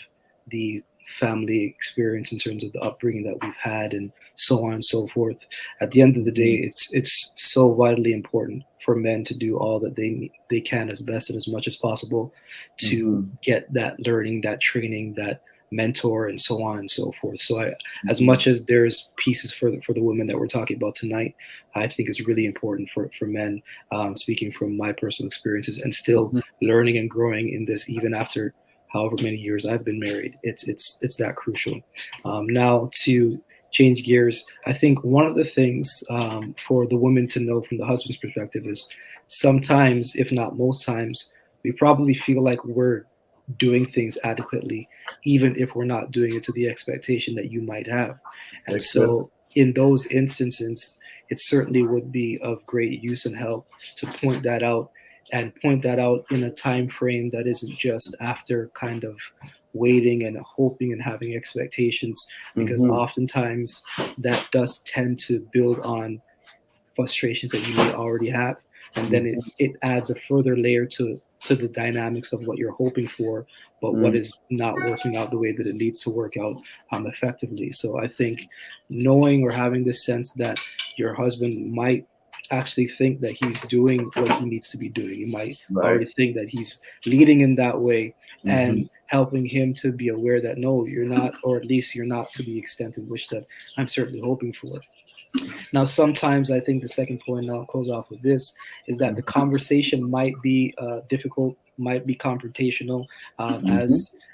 the family experience in terms of the upbringing that we've had and so on and so forth, at the end of the day, it's so vitally important for men to do all that they can as best and as much as possible to get that learning, that training, that mentor, and so on and so forth. So as much as there's pieces for the women that we're talking about tonight, I think it's really important for men, speaking from my personal experiences and still learning and growing in this, even after however many years I've been married. It's that crucial. Now to change gears, I think one of the things for the women to know from the husband's perspective is sometimes, if not most times, we probably feel like we're doing things adequately, even if we're not doing it to the expectation that you might have. And so in those instances, it certainly would be of great use and help to point that out, and point that out in a time frame that isn't just after kind of waiting and hoping and having expectations, because oftentimes that does tend to build on frustrations that you may already have, and then it adds a further layer to the dynamics of what you're hoping for, but what is not working out the way that it needs to work out effectively. So I think knowing or having this sense that your husband might actually think that he's doing what he needs to be doing. He might already think that he's leading in that way, and helping him to be aware that no, you're not, or at least you're not to the extent in which that I'm certainly hoping for. Now, sometimes I think the second point, and I'll close off with this, is that the conversation might be difficult, might be confrontational.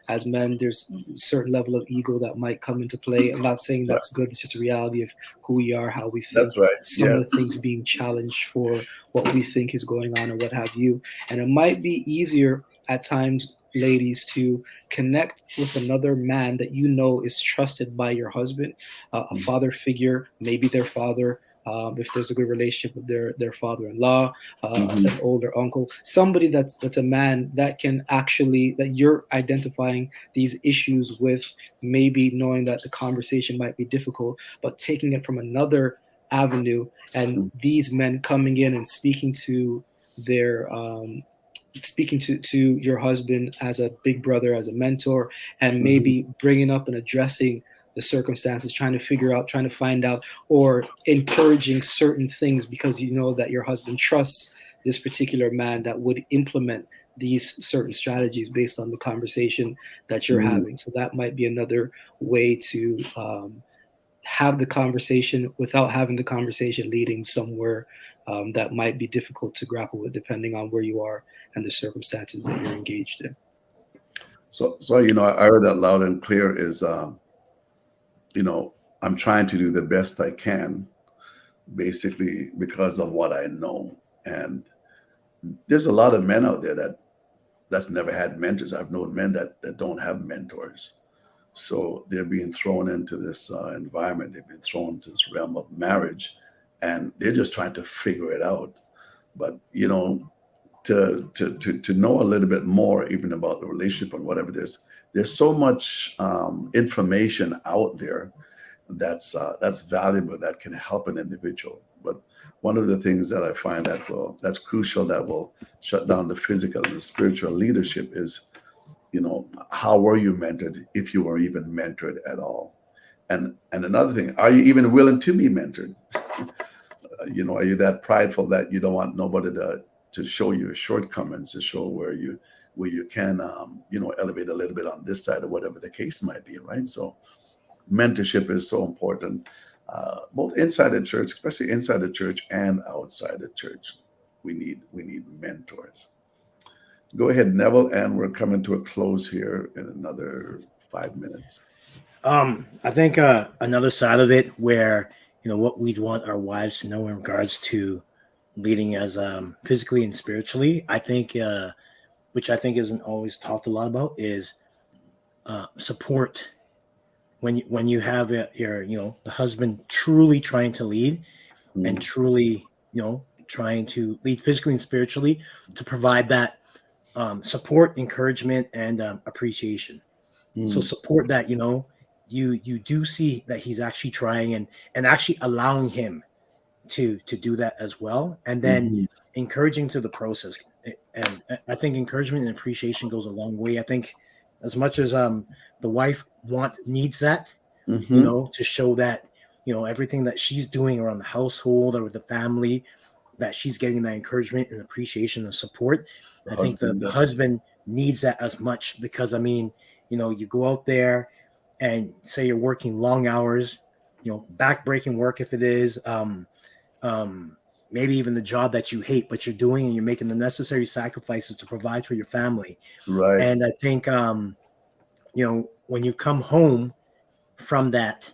As men, there's a certain level of ego that might come into play. I'm not saying that's good. It's just a reality of who we are, how we think. That's right. Some of the things being challenged for what we think is going on, or what have you. And it might be easier at times, ladies, to connect with another man that you know is trusted by your husband, a father figure, maybe their father, if there's a good relationship with their father-in-law, Mhm. an older uncle, somebody that's a man that can actually, that you're identifying these issues with, maybe knowing that the conversation might be difficult, but taking it from another avenue, and these men coming in and speaking to their speaking to your husband as a big brother, as a mentor, and Mhm. maybe bringing up and addressing the circumstances, trying to figure out, trying to find out, or encouraging certain things because you know that your husband trusts this particular man that would implement these certain strategies based on the conversation that you're Mhm. having. So that might be another way to have the conversation without having the conversation leading somewhere that might be difficult to grapple with, depending on where you are and the circumstances that you're engaged in. So I heard that loud and clear. Is I'm trying to do the best I can, basically because of what I know. And there's a lot of men out there that's never had mentors. I've known men that don't have mentors. So they're being thrown into this environment. They've been thrown into this realm of marriage, and they're just trying to figure it out. But to know a little bit more, even about the relationship and whatever, there's so much information out there that's valuable, that can help an individual. But one of the things that I find that's crucial, that will shut down the physical and the spiritual leadership, is how were you mentored, if you were even mentored at all. And another thing, are you even willing to be mentored? Are you that prideful that you don't want nobody to show you your shortcomings, to show where you can elevate a little bit on this side, or whatever the case might be, right? So mentorship is so important, both inside the church, especially inside the church, and outside the church. We need mentors. Go ahead, Neville, and we're coming to a close here in another 5 minutes. I think another side of it, where what we'd want our wives to know in regards to leading as physically and spiritually, I think, which I think isn't always talked a lot about, is support. When you have the husband truly trying to lead, and Mm, truly trying to lead physically and spiritually, to provide that support, encouragement, and appreciation. So mm, support that you do see that he's actually trying, and actually allowing him to do that as well, and then mhm, encouraging through the process. And I think encouragement and appreciation goes a long way. I think as much as the wife needs that, mhm. to show that everything that she's doing around the household or with the family, that she's getting that encouragement and appreciation and support. The I think the husband does. husband needs that as much, because I mean, you go out there and say you're working long hours, back-breaking work if it is, um, maybe even the job that you hate, but you're doing, and you're making the necessary sacrifices to provide for your family. Right. And I think, when you come home from that,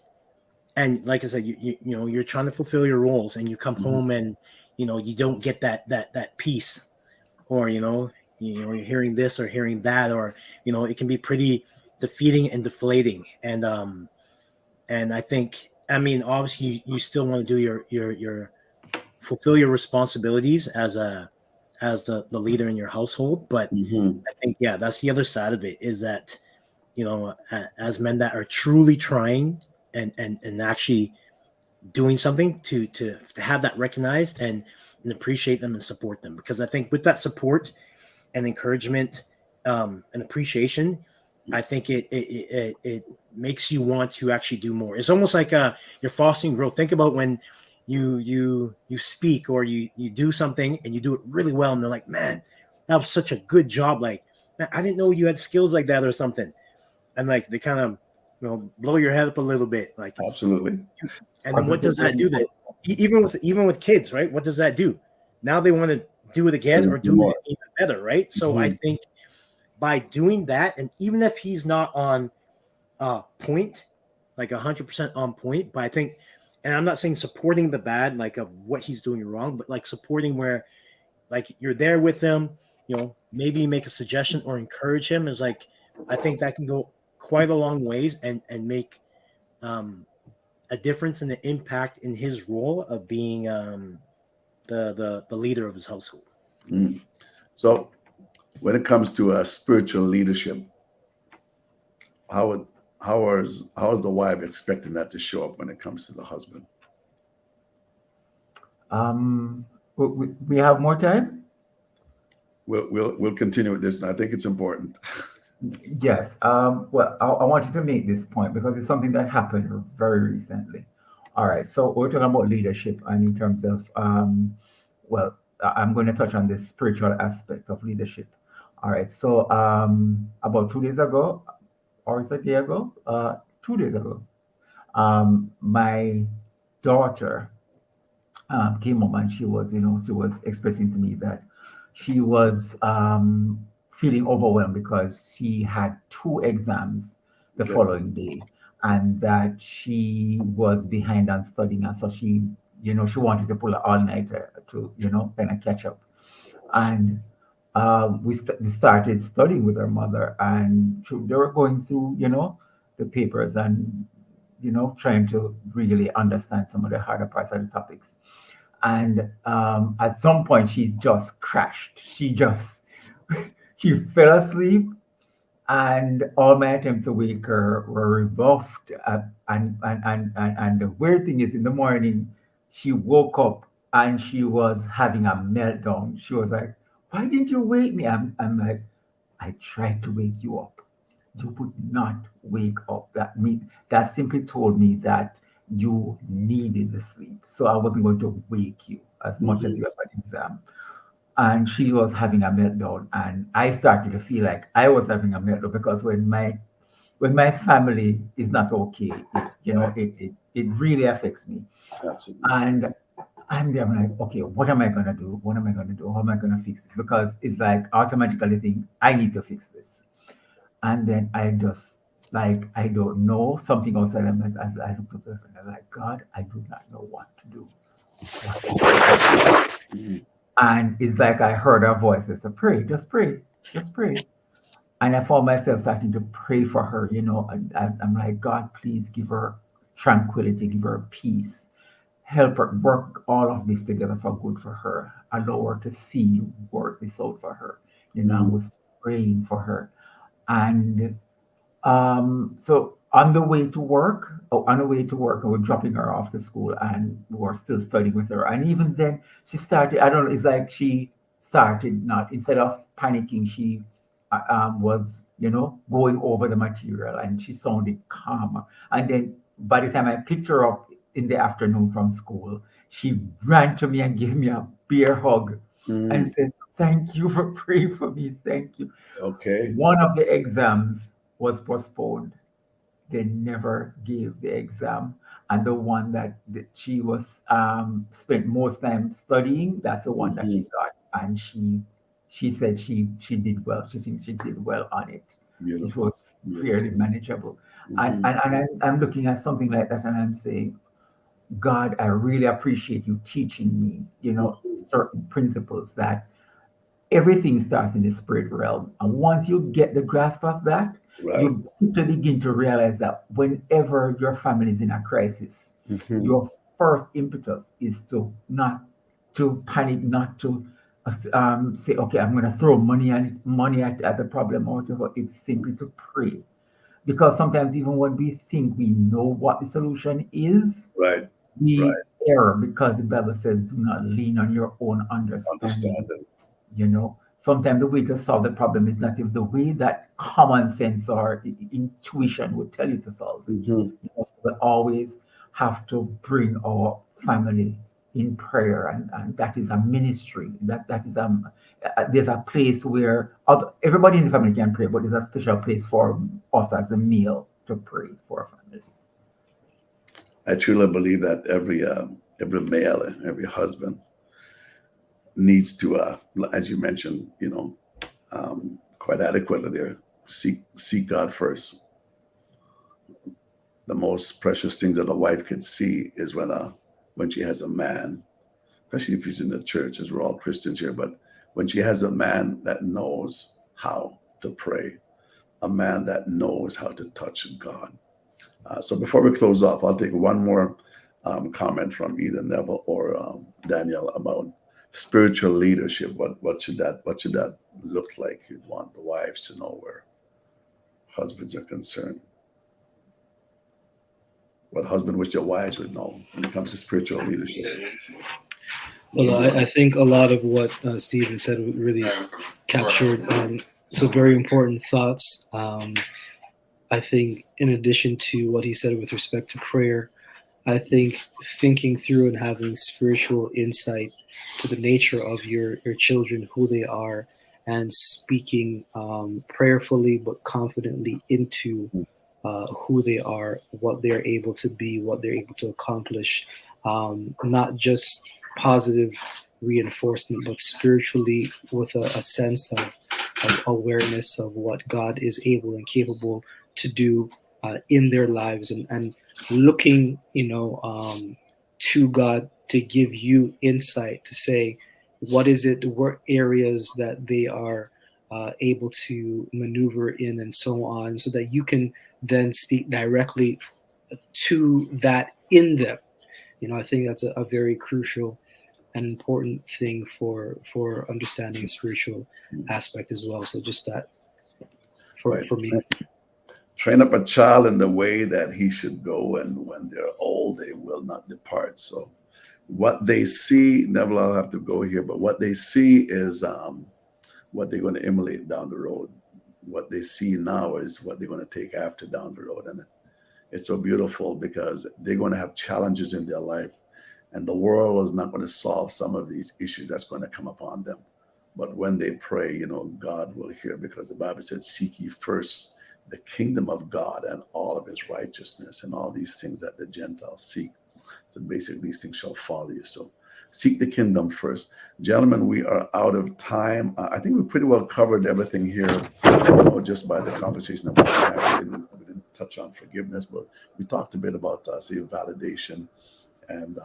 and like I said, you're trying to fulfill your roles, and you come Mhm. home, and you don't get that peace, or you're hearing this or hearing that, or it can be pretty defeating and deflating. And I think, I mean, obviously you still want to do your fulfill your responsibilities as the leader in your household, but Mhm. I think, yeah, that's the other side of it, is that as men that are truly trying, and actually doing something to have that recognized, and appreciate them and support them, because I think with that support and encouragement, and appreciation, I think it makes you want to actually do more. It's almost like you're fostering growth. Think about when you speak, or you do something and you do it really well, and they're like, man, that was such a good job. Like, man, I didn't know you had skills like that or something. And like they kind of blow your head up a little bit, like. Absolutely. And then what Positive does that do then? reinforcement. Even with kids, right? What does that do? Now they want to do it again, or do More. it even better, right? So I Mhm. think by doing that, and even if he's not on point, like 100% on point, but I think, and I'm not saying supporting the bad, like of what he's doing wrong, but like supporting where, like, you're there with him, maybe make a suggestion or encourage him, is like, I think that can go quite a long ways, and make um a difference in the impact in his role of being the leader of his household. So when it comes to spiritual leadership, how is the wife expecting that to show up when it comes to the husband? We have more time. We'll continue with this, and I think it's important. Yes. Well, I wanted to make this point because it's something that happened very recently. All right. So we're talking about leadership, and in terms of, well, I'm going to touch on the spiritual aspect of leadership. All right. So about 2 days ago, or is it a day ago? 2 days ago, my daughter came home and she was expressing to me that she was feeling overwhelmed because she had two exams the Okay. following day, and that she was behind on studying, and so she wanted to pull an all-nighter to kind of catch up. And we started studying with her mother, and they were going through the papers, and trying to really understand some of the harder parts of the topics. And at some point she just crashed. She fell asleep, and all my attempts to wake her were rebuffed. And the weird thing is, in the morning she woke up and she was having a meltdown. She was like, "Why didn't you wake me?" I'm like, "I tried to wake you up. You would not wake up." That simply told me that you needed the sleep. So I wasn't going to wake you as much as you have an exam. And she was having a meltdown. And I started to feel like I was having a meltdown, because when my family is not okay, it really affects me. Absolutely. And I'm there, I'm like, okay, what am I gonna do? What am I gonna do? How am I gonna fix this? Because it's like automatically think I need to fix this. And then I just, like, I don't know, something outside of myself. I looked up and I'm like, God, I do not know what to do. What should I do? Mhm. And it's like I heard her voice. I said, pray, just pray, just pray. And I found myself starting to pray for her, and I'm like, God, please give her tranquility, give her peace, help her work all of this together for good for her, allow her to see you work this out for her. I Mhm. was praying for her. And so on the way to work, I was dropping her off to school, and we were still studying with her. And even then, she started, I don't know, it's like she started not, instead of panicking, she was, going over the material, and she sounded calmer. And then by the time I picked her up in the afternoon from school, she ran to me and gave me a bear hug and Mm. said, "Thank you for praying for me. Thank you." Okay. One of the exams was postponed. They never gave the exam. And the one that she was spent most time studying, that's the one that she Mhm. got. And she said she did well. She thinks she did well on it. It Beautiful. was fairly Beautiful. manageable. And, Mhm. and, and I'm looking at something like that, and I'm saying, God, I really appreciate you teaching me, Mhm. certain principles, that everything starts in the spirit realm. And once you get the grasp of that, Right. you begin to realize that whenever your family is in a crisis, Mhm. your first impetus is to not to panic, not to say, okay, I'm going to throw money at the problem, or whatever. It's simply to pray. Because sometimes, even when we think we know what the solution is, Right. we Right. err, because the Bible says, do not lean on your own understanding. Understanding. Sometimes the way to solve the problem is not in the way that common sense or intuition would tell you to solve it. Mhm. So we always have to bring our family in prayer, and that is a ministry. That is there's a place where everybody in the family can pray, but there's a special place for us as a male to pray for our families. I truly believe that every male and every husband needs to, as you mentioned, quite adequately there, seek God first. The most precious things that a wife could see is when she has a man, especially if he's in the church, as we're all Christians here, but when she has a man that knows how to pray, a man that knows how to touch God, So before we close off, I'll take one more comment from either Neville or Daniel about spiritual leadership. What should that look like? You'd want the wives to know where husbands are concerned. What husband wish their wives would know when it comes to spiritual leadership. Well, I think a lot of what Stephen said really captured some very important thoughts. I think, in addition to what he said with respect to prayer, I think thinking through and having spiritual insight to the nature of your children, who they are, and speaking prayerfully but confidently into who they are, what they're able to be, what they're able to accomplish, not just positive reinforcement, but spiritually with a sense of awareness of what God is able and capable to do in their lives, and looking, to God to give you insight to say, what is it, what areas that they are able to maneuver in, and so on, so that you can then speak directly to that in them. I think that's a very crucial and important thing for understanding a spiritual aspect as well. So just that for me. Train up a child in the way that he should go, and when they're old, they will not depart. So what they see, Neville, I'll have to go here, but what they see is what they're going to emulate down the road. What they see now is what they're going to take after down the road. And it's so beautiful because they're going to have challenges in their life, and the world is not going to solve some of these issues that's going to come upon them. But when they pray, God will hear, because the Bible said, seek ye first the kingdom of God and all of his righteousness, and all these things that the Gentiles seek. So basically, these things shall follow you. So seek the kingdom first. Gentlemen, we are out of time. I think we pretty well covered everything here, just by the conversation that we had. We didn't touch on forgiveness, but we talked a bit about, say, validation. And,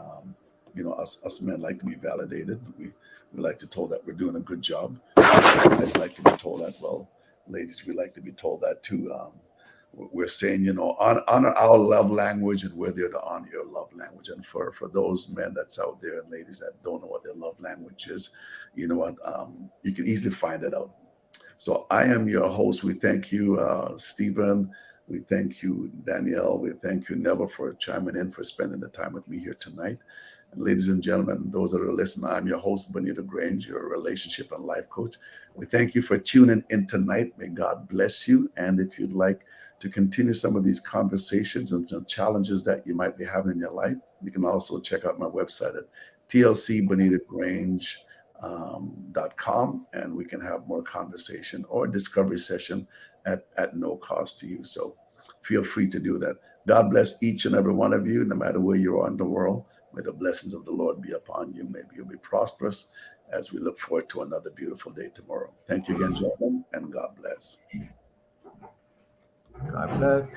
us men like to be validated. We like to be told that we're doing a good job. Guys like to be told that. Well, ladies, we like to be told that too. We're saying, honor our love language, and we're there to honor your love language. And for those men that's out there and ladies that don't know what their love language is, you know what? You can easily find it out. So I am your host. We thank you, Stephen. We thank you, Danielle. We thank you, Neville, for chiming in, for spending the time with me here tonight. And ladies and gentlemen, those that are listening, I'm your host, Bonitto Grange, your relationship and life coach. We thank you for tuning in tonight. May God bless you. And if you'd like to continue some of these conversations and some challenges that you might be having in your life, you can also check out my website at tlcbonittogrange.com, and we can have more conversation or discovery session at no cost to you. So feel free to do that. God bless each and every one of you, no matter where you are in the world. May the blessings of the Lord be upon you. Maybe you'll be prosperous as we look forward to another beautiful day tomorrow. Thank you again, gentlemen, and God bless. God bless.